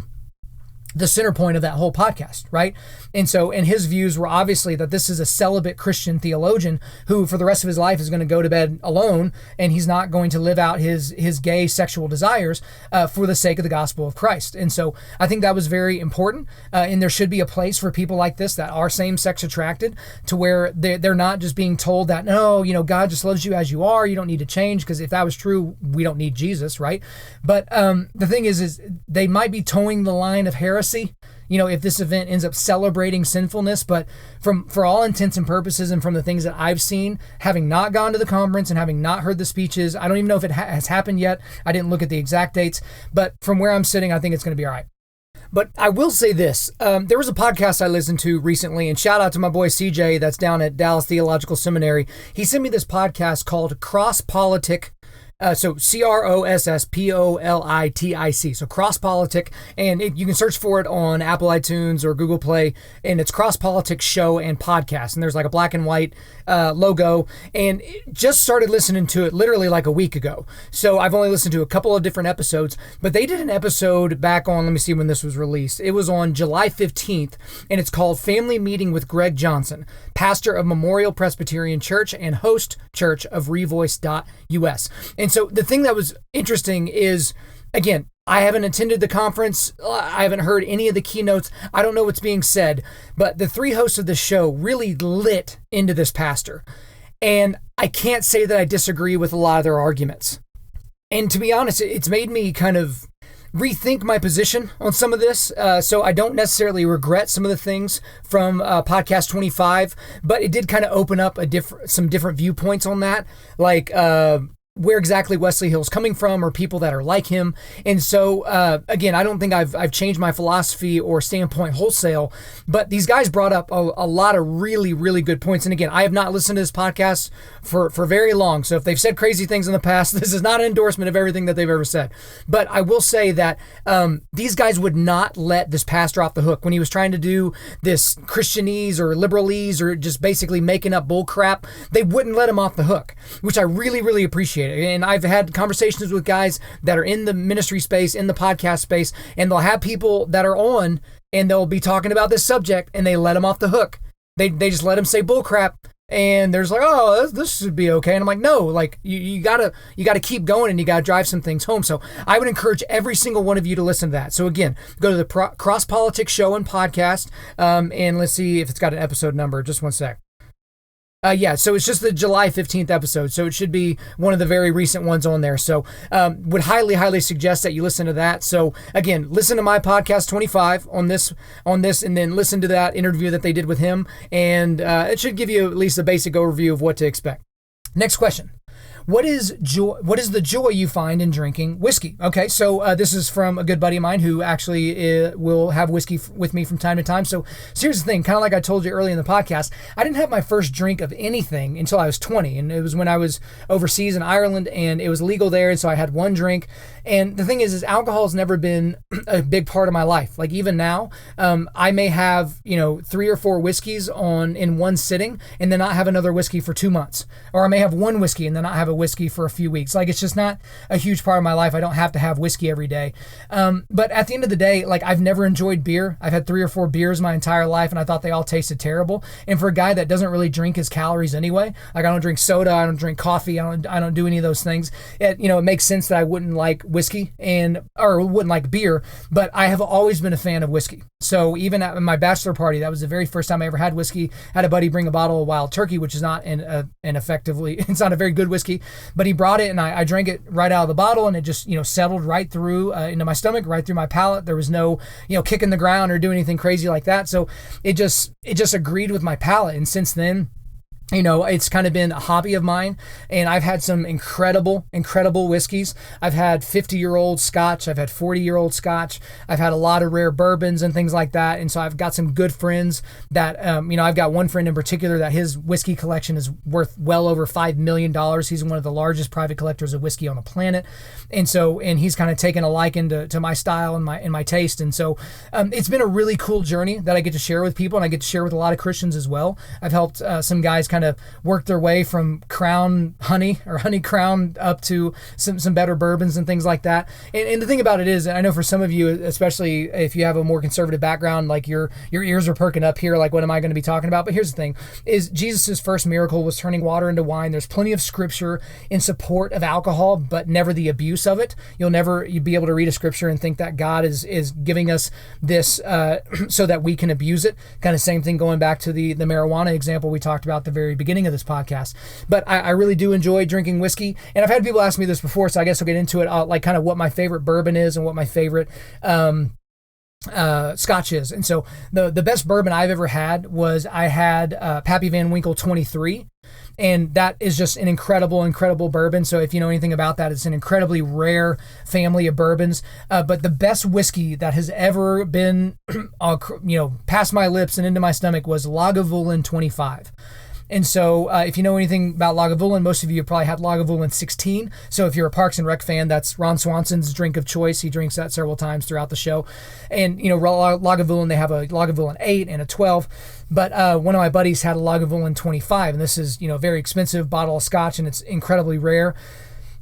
the center point of that whole podcast, right? And so, and his views were obviously that this is a celibate Christian theologian who for the rest of his life is going to go to bed alone, and he's not going to live out his gay sexual desires for the sake of the gospel of Christ. And so I think that was very important, and there should be a place for people like this that are same-sex attracted, to where they're not just being told that, no, God just loves you as you are, you don't need to change, because if that was true, we don't need Jesus, right? But the thing is they might be towing the line of heresy, if this event ends up celebrating sinfulness. But for all intents and purposes, and from the things that I've seen, having not gone to the conference and having not heard the speeches, I don't even know if it has happened yet. I didn't look at the exact dates, but from where I'm sitting, I think it's going to be all right. But I will say this, there was a podcast I listened to recently, and shout out to my boy CJ that's down at Dallas Theological Seminary. He sent me this podcast called Cross Politic. So CROSSPOLITIC. So Cross Politic, and you can search for it on Apple iTunes or Google Play, and it's Cross Politic Show and Podcast. And there's like a black and white logo, and just started listening to it literally like a week ago. So I've only listened to a couple of different episodes, but they did an episode back on, let me see when this was released. It was on July 15th, and it's called Family Meeting with Greg Johnson, pastor of Memorial Presbyterian Church and host church of Revoice.us. And so the thing that was interesting is, again, I haven't attended the conference. I haven't heard any of the keynotes. I don't know what's being said, but the three hosts of the show really lit into this pastor. And I can't say that I disagree with a lot of their arguments. And to be honest, it's made me kind of rethink my position on some of this. So I don't necessarily regret some of the things from podcast 25, but it did kind of open up some different viewpoints on that. Like, where exactly Wesley Hill's coming from, or people that are like him. And so, again, I don't think I've changed my philosophy or standpoint wholesale, but these guys brought up a lot of really, really good points. And again, I have not listened to this podcast for very long. So if they've said crazy things in the past, this is not an endorsement of everything that they've ever said. But I will say that these guys would not let this pastor off the hook when he was trying to do this Christianese or liberalese or just basically making up bull crap. They wouldn't let him off the hook, which I really, really appreciate. And I've had conversations with guys that are in the ministry space, in the podcast space, and they'll have people that are on and they'll be talking about this subject and they let them off the hook. They just let them say bull crap, and they're just like, oh, this should be okay. And I'm like, no, like you gotta keep going, and you gotta drive some things home. So I would encourage every single one of you to listen to that. So again, go to the Cross Politics Show and Podcast, and let's see if it's got an episode number. Just one sec. So it's just the July 15th episode, so it should be one of the very recent ones on there. So would highly, highly suggest that you listen to that. So again, listen to my podcast 25 on this, and then listen to that interview that they did with him, and it should give you at least a basic overview of what to expect. Next question. What is the joy you find in drinking whiskey? Okay, so this is from a good buddy of mine who actually will have whiskey with me from time to time. So here's the thing, kind of like I told you earlier in the podcast, I didn't have my first drink of anything until I was 20. And it was when I was overseas in Ireland, and it was legal there. And so I had one drink. And the thing is alcohol has never been a big part of my life. Like even now, I may have, 3 or 4 whiskeys in one sitting and then not have another whiskey for 2 months. Or I may have one whiskey and then not have a whiskey for a few weeks. Like it's just not a huge part of my life. I don't have to have whiskey every day. But at the end of the day, like I've never enjoyed beer. I've had 3 or 4 beers my entire life, and I thought they all tasted terrible. And for a guy that doesn't really drink his calories anyway, like I don't drink soda, I don't drink coffee, I don't do any of those things. It makes sense that I wouldn't like whiskey or wouldn't like beer, but I have always been a fan of whiskey. So even at my bachelor party, that was the very first time I ever had whiskey. I had a buddy bring a bottle of Wild Turkey, which is not it's not a very good whiskey, but he brought it and I drank it right out of the bottle, and it just, settled right through into my stomach, right through my palate. There was no, kicking the ground or doing anything crazy like that. So it just agreed with my palate. And since then, it's kind of been a hobby of mine, and I've had some incredible whiskeys. I've had 50-year-old Scotch. I've had 40-year-old Scotch. I've had a lot of rare bourbons and things like that. And so I've got some good friends that, I've got one friend in particular that his whiskey collection is worth well over $5 million. He's one of the largest private collectors of whiskey on the planet. And he's kind of taken a liking to my style and my taste. And so it's been a really cool journey that I get to share with people, and I get to share with a lot of Christians as well. I've helped some guys kind kind of work their way from Crown Honey or Honey Crown up to some better bourbons and things like that. And the thing about it is, I know for some of you, especially if you have a more conservative background, like your ears are perking up here, like what am I going to be talking about? But here's the thing, is Jesus' first miracle was turning water into wine. There's plenty of scripture in support of alcohol, but never the abuse of it. You'd be able to read a scripture and think that God is giving us this so that we can abuse it. Kind of same thing going back to the marijuana example we talked about at the very beginning of this podcast. But I really do enjoy drinking whiskey, and I've had people ask me this before, so I guess I'll get into it, like kind of what my favorite bourbon is and what my favorite Scotch is. And so the best bourbon I've ever had was I had Pappy Van Winkle 23. And that is just an incredible bourbon. So if you know anything about that, it's an incredibly rare family of bourbons. But the best whiskey that has ever been, past my lips and into my stomach was Lagavulin 25. And so if you know anything about Lagavulin, most of you have probably had Lagavulin 16. So if you're a Parks and Rec fan, that's Ron Swanson's drink of choice. He drinks that several times throughout the show. And, Lagavulin, they have a Lagavulin 8 and a 12. But one of my buddies had a Lagavulin 25, and this is, very expensive bottle of Scotch, and it's incredibly rare.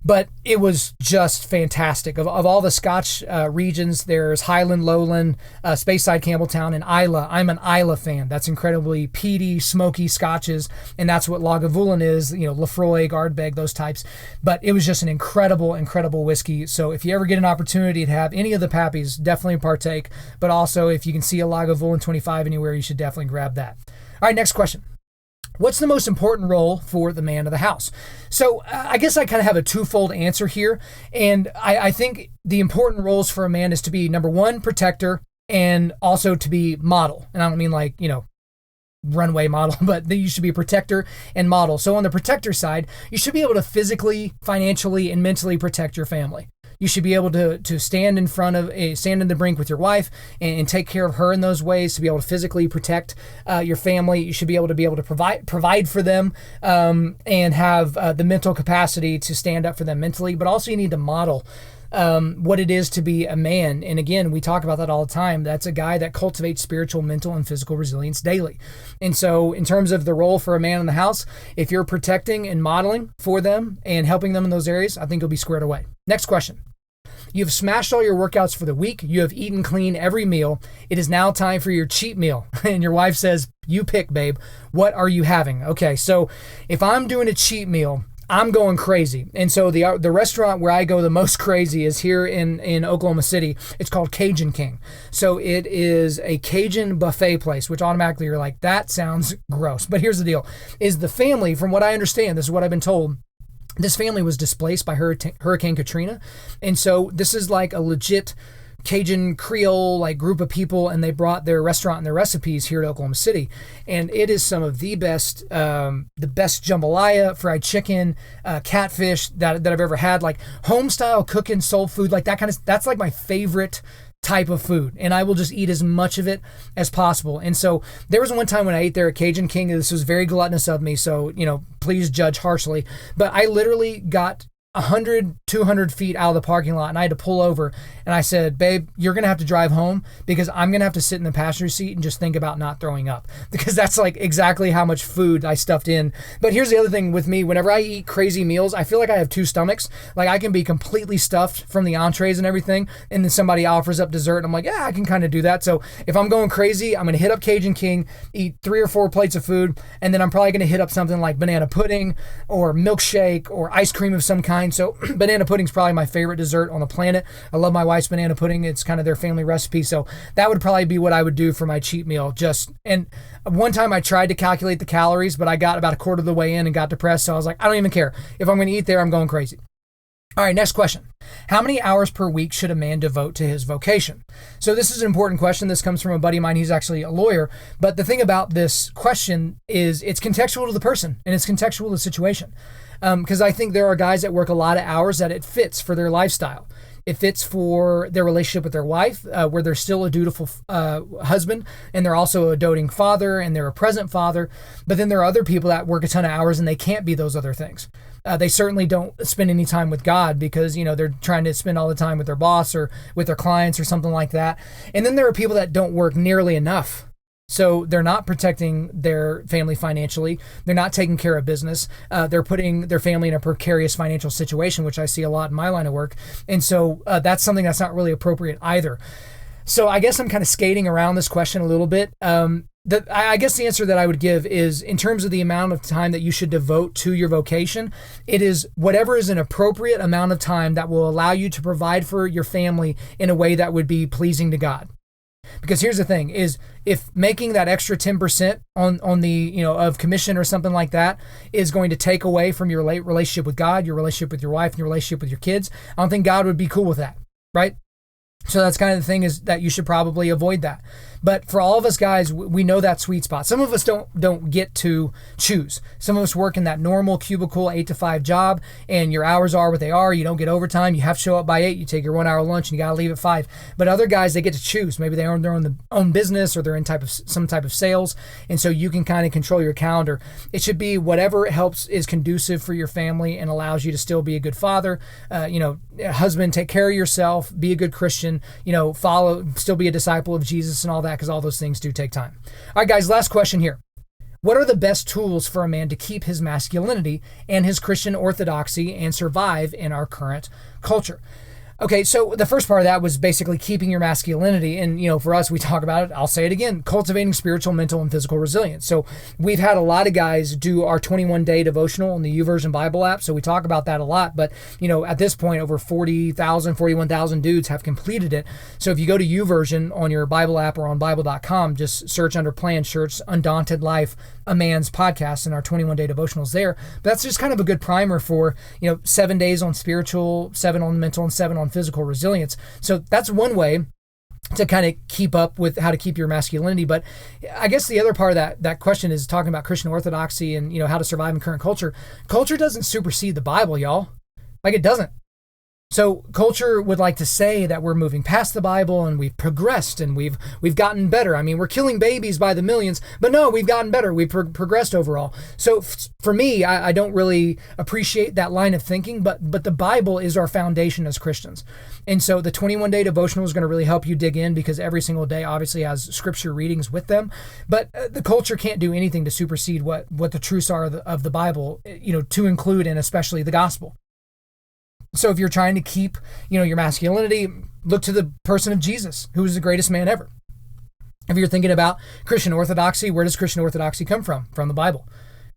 But it was just fantastic. Of all the Scotch regions, there's Highland, Lowland, Speyside, Campbelltown, and Islay. I'm an Islay fan. That's incredibly peaty, smoky Scotches, and that's what Lagavulin is, Lefroy, Ardbeg, those types. But it was just an incredible whiskey. So if you ever get an opportunity to have any of the Pappies, definitely partake. But also, if you can see a Lagavulin 25 anywhere, you should definitely grab that. All right, next question. What's the most important role for the man of the house? So I guess I kind of have a twofold answer here. And I think the important roles for a man is to be, number one, protector, and also to be model. And I don't mean like, runway model, but you should be a protector and model. So on the protector side, you should be able to physically, financially, and mentally protect your family. You should be able to stand in the brink with your wife and take care of her in those ways, to be able to physically protect your family. You should be able to provide for them and have the mental capacity to stand up for them mentally. But also you need to model what it is to be a man. And again, we talk about that all the time. That's a guy that cultivates spiritual, mental, and physical resilience daily. And so in terms of the role for a man in the house, if you're protecting and modeling for them and helping them in those areas, I think you'll be squared away. Next question. You've smashed all your workouts for the week. You have eaten clean every meal. It is now time for your cheat meal. And your wife says, you pick, babe. What are you having? Okay, so if I'm doing a cheat meal, I'm going crazy. And so the restaurant where I go the most crazy is here in Oklahoma City. It's called Cajun King. So it is a Cajun buffet place, which automatically you're like, that sounds gross. But here's the deal, is the family, from what I understand, this is what I've been told, this family was displaced by Hurricane Katrina. And so this is like a legit Cajun Creole like group of people, and they brought their restaurant and their recipes here to Oklahoma City. And it is some of the best jambalaya, fried chicken, catfish that I've ever had, like home style cooking, soul food, like that's like my favorite type of food, and I will just eat as much of it as possible. And so there was one time when I ate there at Cajun King, and this was very gluttonous of me, so please judge harshly, but I literally got 100, 200 feet out of the parking lot, and I had to pull over, and I said, babe, you're going to have to drive home because I'm going to have to sit in the passenger seat and just think about not throwing up, because that's like exactly how much food I stuffed in. But here's the other thing with me, whenever I eat crazy meals, I feel like I have two stomachs. Like I can be completely stuffed from the entrees and everything, and then somebody offers up dessert, and I'm like, yeah, I can kind of do that. So if I'm going crazy, I'm going to hit up Cajun King, eat 3 or 4 plates of food, and then I'm probably going to hit up something like banana pudding or milkshake or ice cream of some kind. So banana pudding is probably my favorite dessert on the planet. I love my wife's banana pudding. It's kind of their family recipe. So that would probably be what I would do for my cheat meal. And one time I tried to calculate the calories, but I got about a quarter of the way in and got depressed. So I was like, I don't even care. If I'm going to eat there, I'm going crazy. All right, next question. How many hours per week should a man devote to his vocation? So this is an important question. This comes from a buddy of mine. He's actually a lawyer. But the thing about this question is it's contextual to the person and it's contextual to the situation. Because I think there are guys that work a lot of hours that it fits for their lifestyle. It fits for their relationship with their wife, where they're still a dutiful husband, and they're also a doting father, and they're a present father. But then there are other people that work a ton of hours, and they can't be those other things. They certainly don't spend any time with God because, they're trying to spend all the time with their boss or with their clients or something like that. And then there are people that don't work nearly enough So they're not protecting their family financially. They're not taking care of business. They're putting their family in a precarious financial situation, which I see a lot in my line of work. And so that's something that's not really appropriate either. So I guess I'm kind of skating around this question a little bit. I guess the answer that I would give is, in terms of the amount of time that you should devote to your vocation, it is whatever is an appropriate amount of time that will allow you to provide for your family in a way that would be pleasing to God. Because here's the thing is, if making that extra 10% on the, of commission or something like that is going to take away from your relationship with God, your relationship with your wife, and your relationship with your kids, I don't think God would be cool with that, right? So that's kind of the thing, is that you should probably avoid that. But for all of us guys, we know that sweet spot. Some of us don't get to choose. Some of us work in that normal cubicle 8 to 5 job, and your hours are what they are. You don't get overtime. You have to show up by 8. You take your 1 hour lunch, and you got to leave at 5. But other guys, they get to choose. Maybe they own their own business, or they're in some type of sales, and so you can kind of control your calendar. It should be whatever is conducive for your family and allows you to still be a good father, husband, take care of yourself, be a good Christian, still be a disciple of Jesus and all that, because all those things do take time. All right, guys, last question here. What are the best tools for a man to keep his masculinity and his Christian orthodoxy and survive in our current culture? Okay, so the first part of that was basically keeping your masculinity. And, for us, we talk about it. I'll say it again, cultivating spiritual, mental, and physical resilience. So we've had a lot of guys do our 21-day devotional in the YouVersion Bible app. So we talk about that a lot. But, at this point, over 41,000 dudes have completed it. So if you go to YouVersion on your Bible app or on Bible.com, just search under plan shirts, Undaunted.Life, a man's podcast, and our 21-day devotionals there. But that's just kind of a good primer for, 7 days on spiritual, 7 on mental, and 7 on physical resilience. So that's one way to kind of keep up with how to keep your masculinity. But I guess the other part of that question is talking about Christian orthodoxy and, how to survive in current culture. Culture doesn't supersede the Bible, y'all. Like, it doesn't. So culture would like to say that we're moving past the Bible and we've progressed and we've gotten better. I mean, we're killing babies by the millions, but no, we've gotten better. We've progressed overall. So for me, I don't really appreciate that line of thinking, but the Bible is our foundation as Christians. And so the 21-day devotional is going to really help you dig in, because every single day obviously has scripture readings with them. But the culture can't do anything to supersede what the truths are of the Bible, to include and especially the gospel. So if you're trying to keep, your masculinity, look to the person of Jesus, who is the greatest man ever. If you're thinking about Christian orthodoxy, where does Christian orthodoxy come from? From the Bible.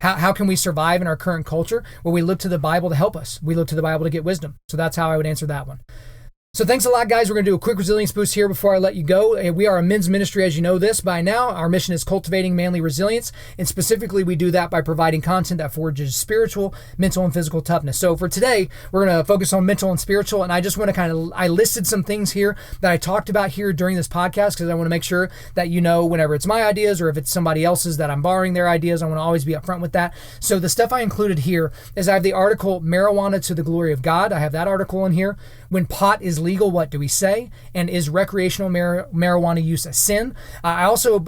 How can we survive in our current culture? Well, we look to the Bible to help us. We look to the Bible to get wisdom. So that's how I would answer that one. So thanks a lot, guys. We're going to do a quick resilience boost here before I let you go. We are a men's ministry, as you know this by now. Our mission is cultivating manly resilience, and specifically we do that by providing content that forges spiritual, mental, and physical toughness. So for today, we're going to focus on mental and spiritual, and I just want to I listed some things here that I talked about here during this podcast, because I want to make sure that whenever it's my ideas or if it's somebody else's that I'm borrowing their ideas, I want to always be upfront with that. So the stuff I included here is I have the article, Marijuana to the Glory of God. I have that article in here. When pot is legal, what do we say? And is recreational marijuana use a sin? I also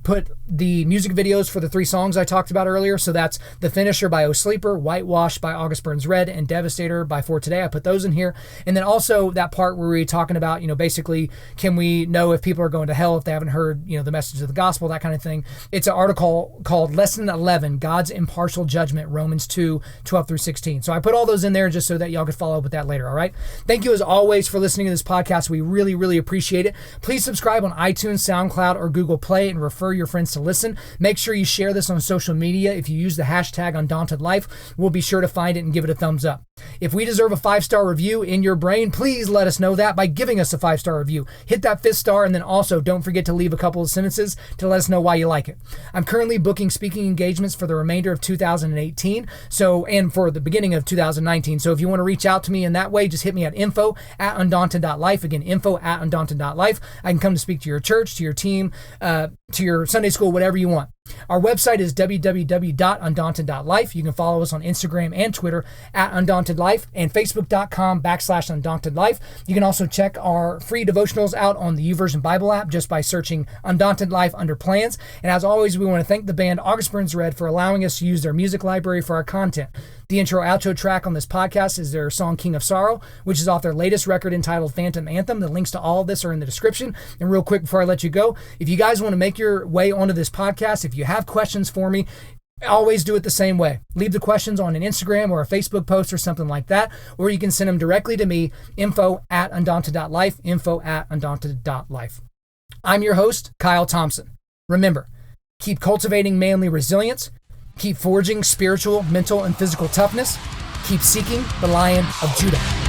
put the music videos for the 3 songs I talked about earlier. So that's The Finisher by O Sleeper, Whitewash by August Burns Red, and Devastator by For Today. I put those in here. And then also that part where we're talking about, basically, can we know if people are going to hell if they haven't heard, the message of the gospel, that kind of thing. It's an article called Lesson 11, God's Impartial Judgment, Romans 2, 12 through 16. So I put all those in there just so that y'all could follow up with that later, all right? Thank you as always for listening to this podcast. We really, really appreciate it. Please subscribe on iTunes, SoundCloud, or Google Play and refer your friends to listen. Make sure you share this on social media. If you use the hashtag Undaunted.Life, we'll be sure to find it and give it a thumbs up. If we deserve a 5-star review in your brain, please let us know that by giving us a 5-star review. Hit that 5th star, and then also don't forget to leave a couple of sentences to let us know why you like it. I'm currently booking speaking engagements for the remainder of 2018, and for the beginning of 2019. So if you want to reach out to me in that way, just hit me at info@Undaunted.Life. Again, info@Undaunted.Life. I can come to speak to your church, to your team, to your Sunday school, whatever you want. Our website is www.Undaunted.Life. You can follow us on Instagram and Twitter @Undaunted.Life and Facebook.com/Undaunted.Life. You can also check our free devotionals out on the YouVersion Bible app just by searching Undaunted.Life under plans. And as always, we want to thank the band August Burns Red for allowing us to use their music library for our content. The intro-outro track on this podcast is their song King of Sorrow, which is off their latest record entitled Phantom Anthem. The links to all of this are in the description. And real quick before I let you go, if you guys want to make your way onto this podcast, if you have questions for me, always do it the same way. Leave the questions on an Instagram or a Facebook post or something like that, or you can send them directly to me, info@Undaunted.Life, info@Undaunted.Life. I'm your host, Kyle Thompson. Remember, keep cultivating manly resilience, keep forging spiritual, mental, and physical toughness, keep seeking the Lion of Judah.